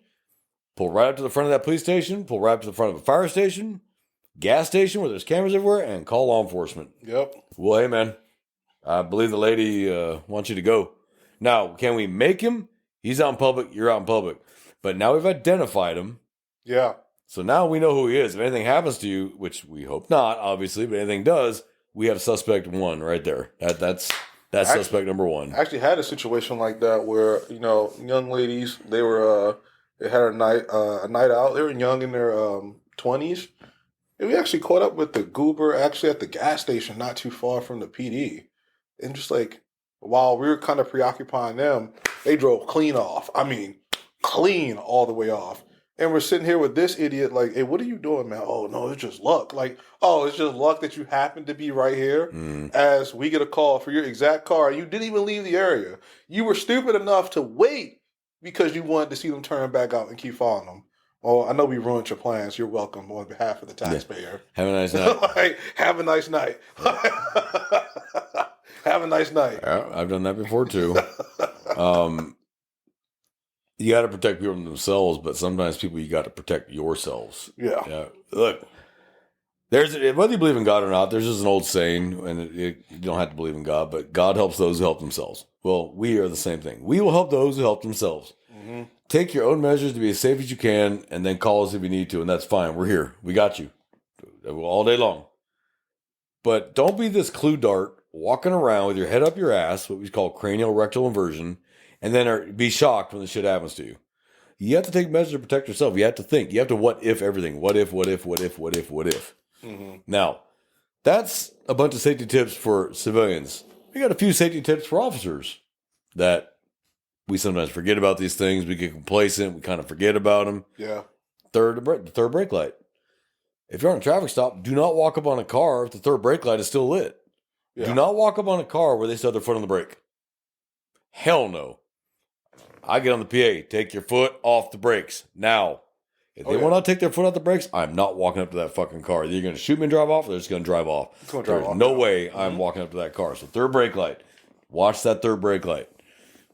pull right up to the front of that police station, pull right up to the front of a fire station, gas station where there's cameras everywhere, and call law enforcement. Yep. Well, hey, man, I believe the lady wants you to go. Now, can we make him? He's out in public, you're out in public. But now we've identified him. Yeah. So now we know who he is. If anything happens to you, which we hope not, obviously, but anything does, we have suspect 1 right there. That's suspect number 1. I actually had a situation like that where, young ladies, they had a night out. They were young in their 20s. And we actually caught up with the goober actually at the gas station not too far from the PD. And just like, while we were kind of preoccupying them, they drove clean off. I mean, clean all the way off. And we're sitting here with this idiot like, hey, what are you doing, man? Oh, no, it's just luck. Like, oh, it's just luck that you happen to be right here as we get a call for your exact car. You didn't even leave the area. You were stupid enough to wait because you wanted to see them turn back out and keep following them. Well, I know we ruined your plans. You're welcome on behalf of the taxpayer. Yeah. Have a nice night. Have a nice night. Have a nice night. Yeah, I've done that before, too. You got to protect people from themselves, but sometimes you got to protect yourselves. Yeah. Look, whether you believe in God or not, there's just an old saying, and you don't have to believe in God, but God helps those who help themselves. Well, we are the same thing. We will help those who help themselves. Mm-hmm. Take your own measures to be as safe as you can, and then call us if you need to, and that's fine. We're here. We got you all day long. But don't be this clue dart walking around with your head up your ass, what we call cranial rectal inversion, and then be shocked when the shit happens to you. You have to take measures to protect yourself. You have to think. You have to what if everything. What if. Mm-hmm. Now, that's a bunch of safety tips for civilians. We got a few safety tips for officers that we sometimes forget about these things. We get complacent. We kind of forget about them. Yeah. Third brake light. If you're on a traffic stop, do not walk up on a car if the third brake light is still lit. Yeah. Do not walk up on a car where they still have their foot on the brake. Hell no. I get on the PA. Take your foot off the brakes now. If they will not take their foot off the brakes, I'm not walking up to that fucking car. Either you're going to shoot me and drive off, or they're just going to drive off. There's no way I'm walking up to that car. So third brake light. Watch that third brake light.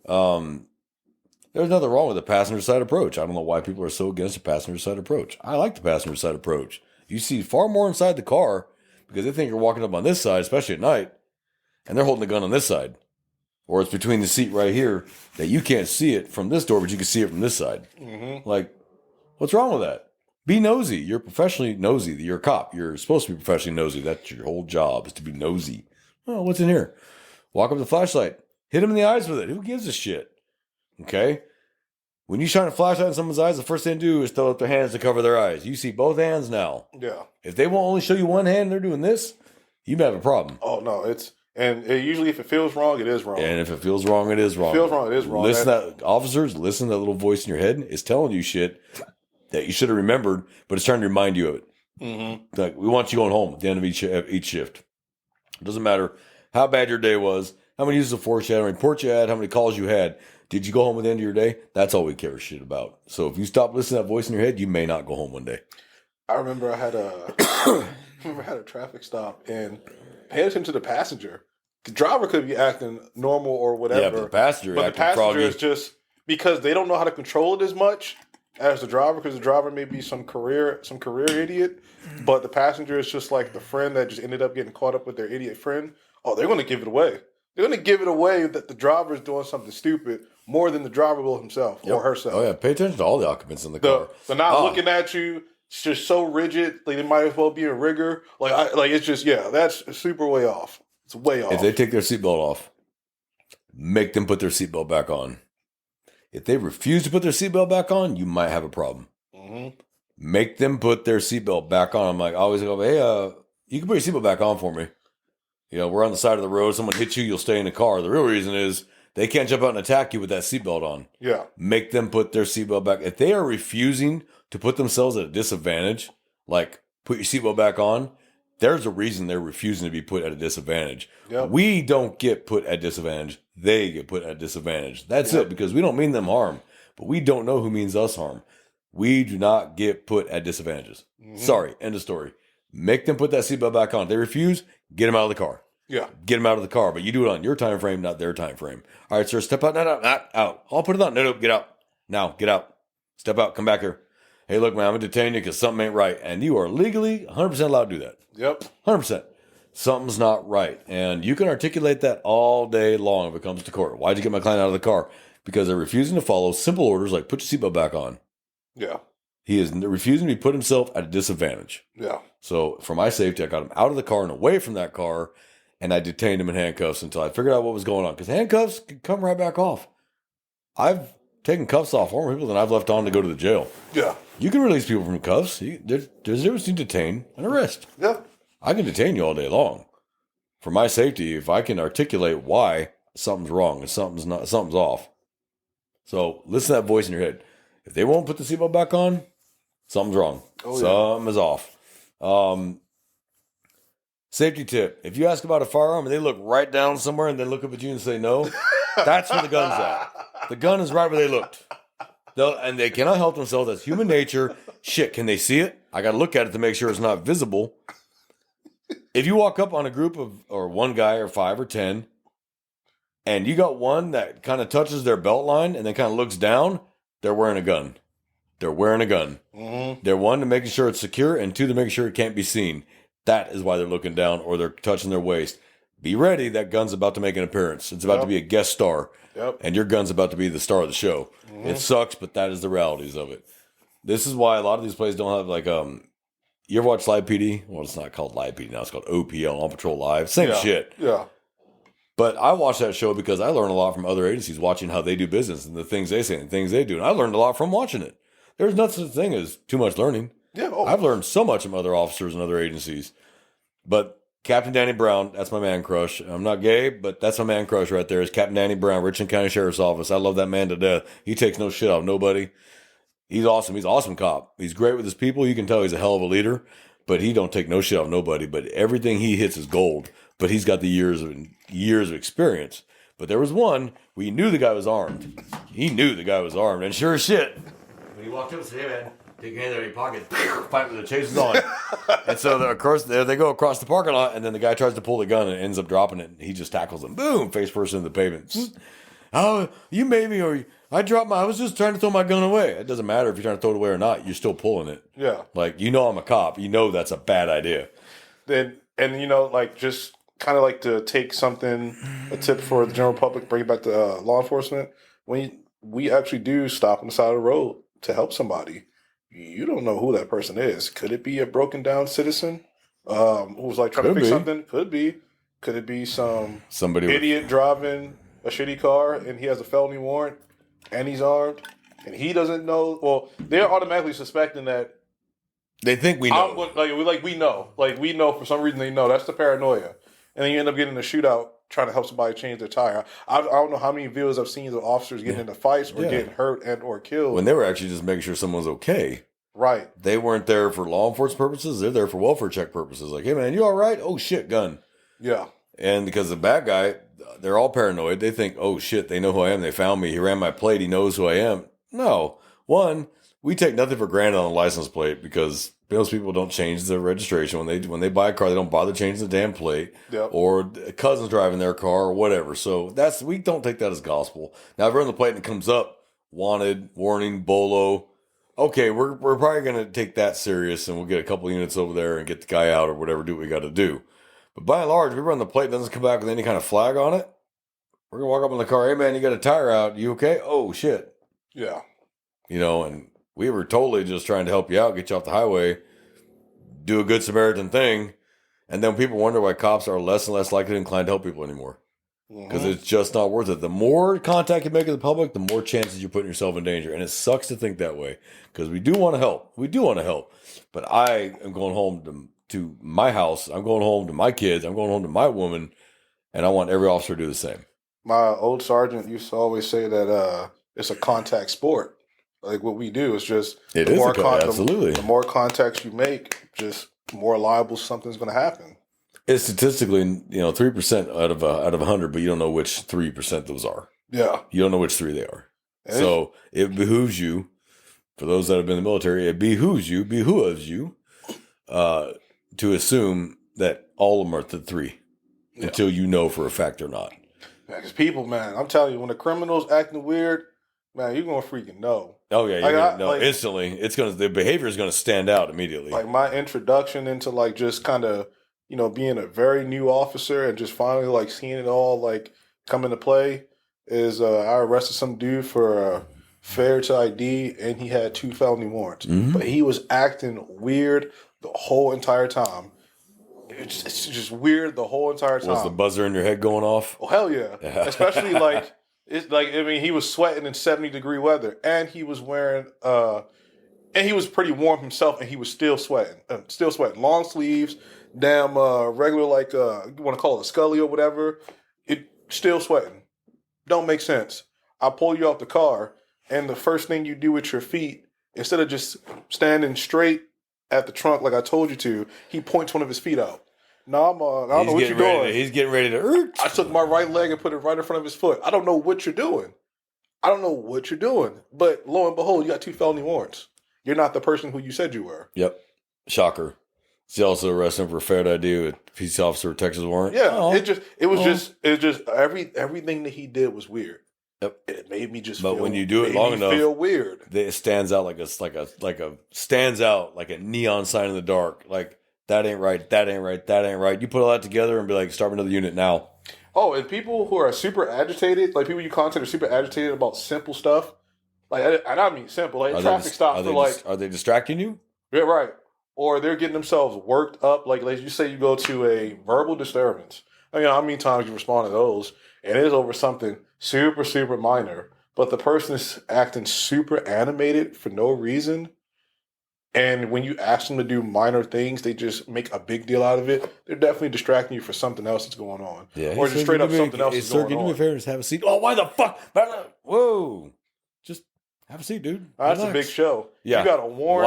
There's nothing wrong with the passenger side approach. I don't know why people are so against the passenger side approach. I like the passenger side approach. You see far more inside the car because they think you're walking up on this side, especially at night, and they're holding the gun on this side. Or it's between the seat right here that you can't see it from this door, but you can see it from this side. Mm-hmm. Like, what's wrong with that? Be nosy. You're professionally nosy. You're a cop. You're supposed to be professionally nosy. That's your whole job, is to be nosy. Oh, what's in here? Walk up to the flashlight. Hit him in the eyes with it. Who gives a shit? Okay? When you shine a flashlight in someone's eyes, the first thing to do is throw up their hands to cover their eyes. You see both hands now. Yeah. If they won't only show you one hand and they're doing this, you may have a problem. Oh, no. Usually if it feels wrong, it is wrong. And if it feels wrong, it is wrong. If it feels wrong, it is wrong. Officers, listen to that little voice in your head. It's telling you shit. that you should have remembered, but it's trying to remind you of it. Mm-hmm. Like, we want you going home at the end of each shift. It doesn't matter how bad your day was, how many uses of force you had, how many reports you had, how many calls you had. Did you go home at the end of your day? That's all we care shit about. So if you stop listening to that voice in your head, you may not go home one day. I remember I had a traffic stop and pay attention to the passenger. The driver could be acting normal or whatever. Yeah, but the passenger is just because they don't know how to control it as much as the driver, because the driver may be some career idiot, but the passenger is just like the friend that just ended up getting caught up with their idiot friend. Oh, they're going to give it away. They're going to give it away that the driver is doing something stupid more than the driver will himself or herself. Oh yeah, pay attention to all the occupants in the car. They're not looking at you. It's just so rigid. Like they might as well be in rigor. It's just, that's super way off. It's way off. If they take their seatbelt off, make them put their seatbelt back on. If they refuse to put their seatbelt back on, you might have a problem. Mm-hmm. Make them put their seatbelt back on. I'm like, I always go, hey, you can put your seatbelt back on for me. We're on the side of the road. Someone hits you, you'll stay in the car. The real reason is they can't jump out and attack you with that seatbelt on. Yeah. Make them put their seatbelt back. If they are refusing to put themselves at a disadvantage, like put your seatbelt back on, there's a reason they're refusing to be put at a disadvantage. Yep. We don't get put at disadvantage. They get put at disadvantage. That's it, because we don't mean them harm, but we don't know who means us harm. We do not get put at disadvantages. Mm-hmm. Sorry, end of story. Make them put that seatbelt back on. If they refuse, get them out of the car. Yeah. Get them out of the car, but you do it on your time frame, not their time frame. All right, sir, step out. No, out. I'll put it on. No, get out. Now, get out. Step out. Come back here. Hey, look, man, I'm going to detain you because something ain't right. And you are legally 100% allowed to do that. Yep. 100%. Something's not right. And you can articulate that all day long if it comes to court. Why'd you get my client out of the car? Because they're refusing to follow simple orders like put your seatbelt back on. Yeah. He is refusing to put himself at a disadvantage. Yeah. So for my safety, I got him out of the car and away from that car, and I detained him in handcuffs until I figured out what was going on. Because handcuffs can come right back off. I've taken cuffs off more people than I've left on to go to the jail. Yeah. You can release people from cuffs. There's a difference between detain and arrest. Yeah. I can detain you all day long. For my safety, if I can articulate why something's wrong and something's off. So listen to that voice in your head. If they won't put the seatbelt back on, something's wrong. Something is off. Safety tip. If you ask about a firearm and they look right down somewhere and then look up at you and say no, that's where the gun's at. The gun is right where they looked. And they cannot help themselves. That's human nature. Shit, can they see it? I got to look at it to make sure it's not visible. If you walk up on a group of, or one guy or 5 or 10, and you got one that kind of touches their belt line and then kind of looks down, they're wearing a gun. They're wearing a gun. Mm-hmm. They're one, to making sure it's secure, and 2, to make sure it can't be seen. That is why they're looking down or they're touching their waist. Be ready. That gun's about to make an appearance. It's about to be a guest star. Yep. And your gun's about to be the star of the show. Mm-hmm. It sucks, but that is the realities of it. This is why a lot of these places don't have you ever watch Live PD? Well, it's not called Live PD now. It's called OPL, On Patrol Live. Same shit. Yeah. But I watch that show because I learn a lot from other agencies watching how they do business and the things they say and the things they do. And I learned a lot from watching it. There's no such thing as too much learning. Yeah. I've learned so much from other officers and other agencies. But Captain Danny Brown, that's my man crush. I'm not gay, but that's my man crush right there. Is Captain Danny Brown, Richland County Sheriff's Office. I love that man to death. He takes no shit off nobody. He's awesome. He's an awesome cop. He's great with his people. You can tell he's a hell of a leader, but he don't take no shit off nobody. But everything he hits is gold. But he's got the years of experience. But there was one where you knew the guy was armed. He knew the guy was armed, and sure as shit, when he walked up and said, "Hey man, take your hand out of your pocket," fight with the chases on. And so of course they go across the parking lot, and then the guy tries to pull the gun and ends up dropping it. And he just tackles him, boom, face first into the pavement. Oh, you made me, or I was just trying to throw my gun away. It doesn't matter if you're trying to throw it away or not. You're still pulling it. Yeah. Like, I'm a cop. That's a bad idea. And just kind of like to take a tip for the general public, bring it back to law enforcement. When we actually do stop on the side of the road to help somebody, you don't know who that person is. Could it be a broken down citizen who's like trying to fix something? Could be. Could it be somebody idiot driving a shitty car and he has a felony warrant and he's armed and he doesn't know? Well, they're automatically suspecting that they think we know. We know. Like, we know for some reason they know. That's the paranoia. And then you end up getting in a shootout trying to help somebody change their tire. I don't know how many videos I've seen of officers getting into fights or getting hurt and or killed. When they were actually just making sure someone's okay. Right. They weren't there for law enforcement purposes. They're there for welfare check purposes. Like, hey, man, you all right? Oh, shit, gun. Yeah. And because the bad guy, they're all paranoid. They think, oh, shit, they know who I am. They found me. He ran my plate. He knows who I am. No. One, we take nothing for granted on a license plate because most people don't change their registration. When they buy a car, they don't bother changing the damn plate. Yep. Or a cousin's driving their car or whatever. So we don't take that as gospel. Now, if we're on the plate and it comes up, wanted, warning, bolo. Okay, we're probably going to take that serious and we'll get a couple units over there and get the guy out or whatever, do what we got to do. But by and large, if we run the plate and doesn't come back with any kind of flag on it, we're going to walk up in the car, hey man, you got a tire out, you okay? Oh shit. Yeah. And we were totally just trying to help you out, get you off the highway, do a good Samaritan thing. And then people wonder why cops are less and less likely inclined to help people anymore. Because it's just not worth it. The more contact you make with the public, the more chances you're putting yourself in danger. And it sucks to think that way. Because we do want to help. We do want to help. But I am going home to my house. I'm going home to my kids. I'm going home to my woman. And I want every officer to do the same. My old sergeant used to always say that it's a contact sport. Like what we do is just absolutely. The more contacts you make, just more liable something's going to happen. It's statistically, 3% out of 100, but you don't know which 3% those are. Yeah. You don't know which 3 they are. So it behooves you, for those that have been in the military, it behooves you to assume that all of them are the 3 until you know for a fact they're not. Because people, man, I'm telling you, when the criminal's acting weird, man, you're going to freaking know. Oh, yeah. You're going to know instantly. The behavior is going to stand out immediately. Like my introduction into like just kind of, being a very new officer and just finally like seeing it all like come into play is I arrested some dude for failure to ID and he had 2 felony warrants. Mm-hmm. But he was acting weird the whole entire time. It's just weird the whole entire time. Was the buzzer in your head going off? Oh, hell yeah. Especially he was sweating in 70-degree weather and he was wearing, and he was pretty warm himself and he was still sweating. Long sleeves. Damn, regular, like, you want to call it a Scully or whatever, it still sweating. Don't make sense. I pull you off the car, and the first thing you do with your feet, instead of just standing straight at the trunk like I told you to, he points one of his feet out. No, I don't know what you're doing. He's getting ready to... I took my right leg and put it right in front of his foot. I don't know what you're doing. But lo and behold, you got 2 felony warrants. You're not the person who you said you were. Yep. Shocker. He also arrested him for failed ID with peace officer Texas warrant. Yeah, it was just everything that he did was weird. Yep. It made me just. But when you do it long enough, feel weird. It stands out like a neon sign in the dark. Like that ain't right. That ain't right. That ain't right. You put all that together and be like, start another unit now. Oh, and people who are super agitated, like people you contact are super agitated about simple stuff. Like, and I mean simple, like traffic stops for like. Are they distracting you? Yeah, right. Or they're getting themselves worked up. Like you say, you go to a verbal disturbance. I mean, how many times you respond to those, and it is over something super, super minor, but the person is acting super animated for no reason. And when you ask them to do minor things, they just make a big deal out of it. They're definitely distracting you for something else that's going on. Yeah, or just straight up something else that's going on. Sir, can you do me a favor? Just have a seat. Oh, why the fuck? Whoa. Just have a seat, dude. That's a big show. Yeah. You got a warrant.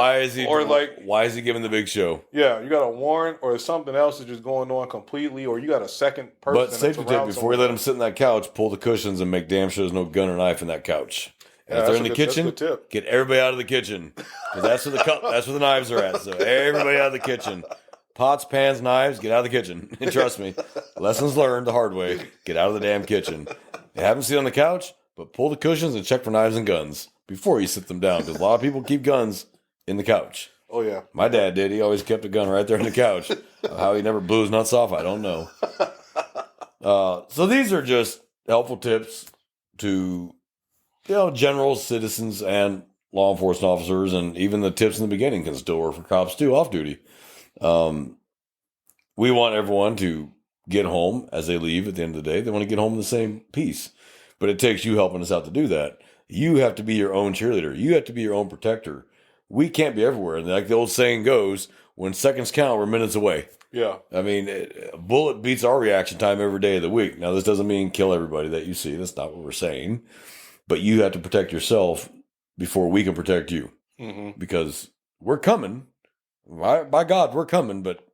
Why is he giving the big show? Yeah, you got a warrant or something else is just going on completely, or you got a second person. But safety tip, before you let him sit in that couch, pull the cushions and make damn sure there's no gun or knife in that couch. And if they're in the kitchen, get everybody out of the kitchen. Because that's where the knives are at. So everybody out of the kitchen. Pots, pans, knives, get out of the kitchen. And trust me, lessons learned the hard way. Get out of the damn kitchen. You have them sit on the couch, but pull the cushions and check for knives and guns before you sit them down, because a lot of people keep guns in the couch. Oh, yeah. My dad did. He always kept a gun right there in the couch. How he never blew his nuts off, I don't know. So these are just helpful tips to, general citizens and law enforcement officers, and even the tips in the beginning can still work for cops too, off duty. We want everyone to get home as they leave at the end of the day. They want to get home in the same piece. But it takes you helping us out to do that. You have to be your own cheerleader. You have to be your own protector. We can't be everywhere. And like the old saying goes, when seconds count, we're minutes away. Yeah. I mean, a bullet beats our reaction time every day of the week. Now, this doesn't mean kill everybody that you see. That's not what we're saying. But you have to protect yourself before we can protect you. Mm-hmm. Because we're coming. By God, we're coming, but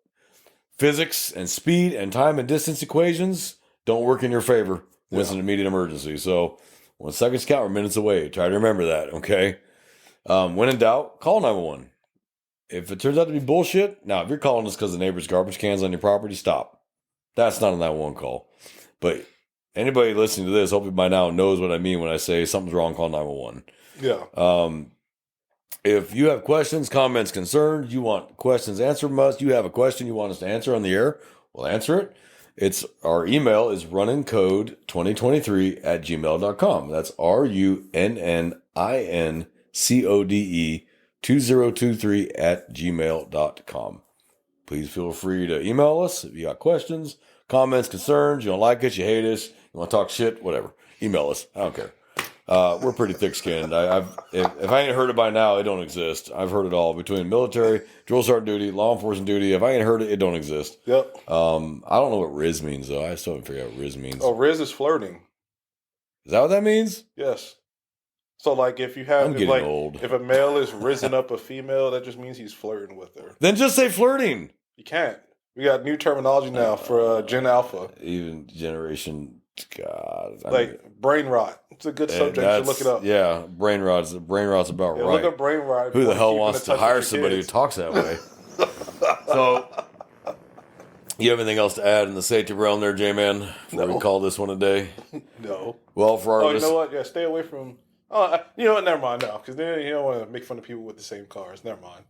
physics and speed and time and distance equations don't work in your favor when it's an immediate emergency. So when seconds count, we're minutes away. Try to remember that, okay? When in doubt, call 911. If it turns out to be bullshit, now if you're calling us because the neighbor's garbage cans on your property, stop. That's not a 911 call. But anybody listening to this, hopefully by now knows what I mean when I say something's wrong, call 911. Yeah. If you have questions, comments, concerns, you want questions answered from us, you have a question you want us to answer on the air, we'll answer it. Our email is runnincode2023@gmail.com. That's RUNNINCODE2023@gmail.com. Please feel free to email us if you got questions, comments, concerns, you don't like us, you hate us, you want to talk shit, whatever. Email us. I don't care. We're pretty thick-skinned. If I ain't heard it by now, it don't exist. I've heard it all between military, drill sergeant duty, law enforcement duty. If I ain't heard it, it don't exist. Yep. I don't know what Riz means though. I still haven't figured out what Riz means. Oh, Riz is flirting. Is that what that means? Yes. So like if you have I'm getting old. If a male is risen up a female, that just means he's flirting with her. Then just say flirting. You can't. We got new terminology now for Gen Alpha. Even generation. God, brain rot. It's a good subject. You should look it up. Yeah, brain rot's about right. Look up brain rot. Who the hell wants to hire somebody who talks that way? So, you have anything else to add in the safety realm there, J-Man? Before we call this one a day? No. Well, for our you know what? Yeah, stay away from. You know what? Never mind now, because then you don't want to make fun of people with the same cars. Never mind.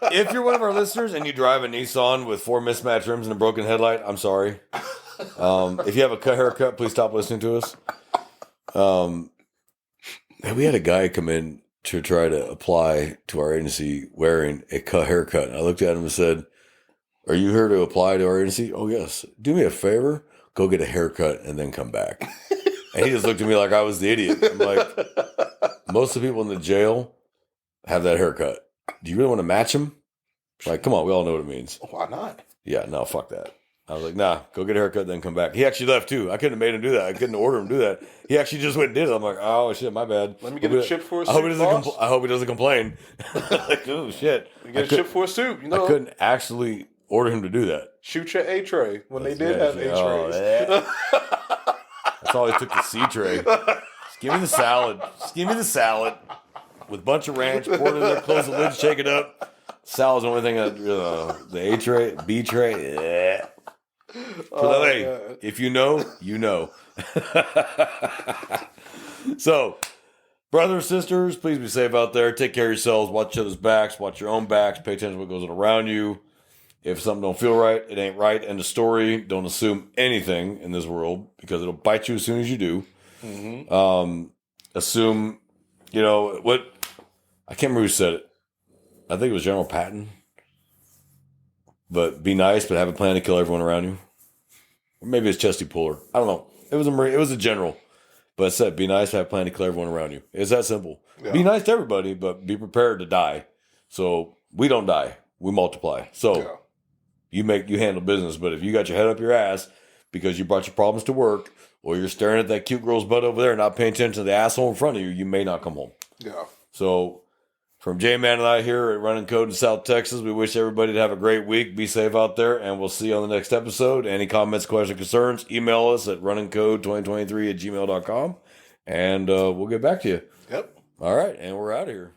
If you're one of our listeners and you drive a Nissan with 4 mismatched rims and a broken headlight, I'm sorry. If you have a cut haircut, please stop listening to us. We had a guy come in to try to apply to our agency wearing a cut haircut. And I looked at him and said, "Are you here to apply to our agency?" "Oh, yes." "Do me a favor, go get a haircut and then come back." And he just looked at me like I was the idiot. I'm like, most of the people in the jail have that haircut. Do you really want to match them? Like, come on, we all know what it means. Why not? Yeah, no, fuck that. I was like, nah, go get a haircut, then come back. He actually left too. I couldn't have made him do that. I couldn't order him to do that. He actually just went and did it. I'm like, oh shit, my bad. Let me get a chip for a suit. I hope he doesn't complain. Like, oh shit. You get a chip for a suit. You know, I couldn't actually order him to do that. Shoot your A tray when they did have A trays. That's all he took, the C tray. Just give me the salad. Just give me the salad with a bunch of ranch. Pour it in there, close the lid, shake it up. Salad's the only thing that the A tray, B tray. Yeah. So hey, if you know, you know. So, brothers, sisters, please be safe out there. Take care of yourselves. Watch each other's backs. Watch your own backs. Pay attention to what goes on around you. If something don't feel right, it ain't right. End of story. Don't assume anything in this world because it'll bite you as soon as you do. Mm-hmm. Assume, what? I can't remember who said it. I think it was General Patton. But be nice, but have a plan to kill everyone around you. Or maybe it's Chesty Puller. I don't know. It was a Marine. It was a general. But it said, be nice, but have a plan to kill everyone around you. It's that simple. Yeah. Be nice to everybody, but be prepared to die. So we don't die. We multiply. So you handle business. But if you got your head up your ass because you brought your problems to work, or you're staring at that cute girl's butt over there and not paying attention to the asshole in front of you, you may not come home. Yeah. So from J-Man and I here at Running Code in South Texas, we wish everybody to have a great week. Be safe out there, and we'll see you on the next episode. Any comments, questions, concerns, email us at runningcode2023@gmail.com, and we'll get back to you. Yep. All right, and we're out of here.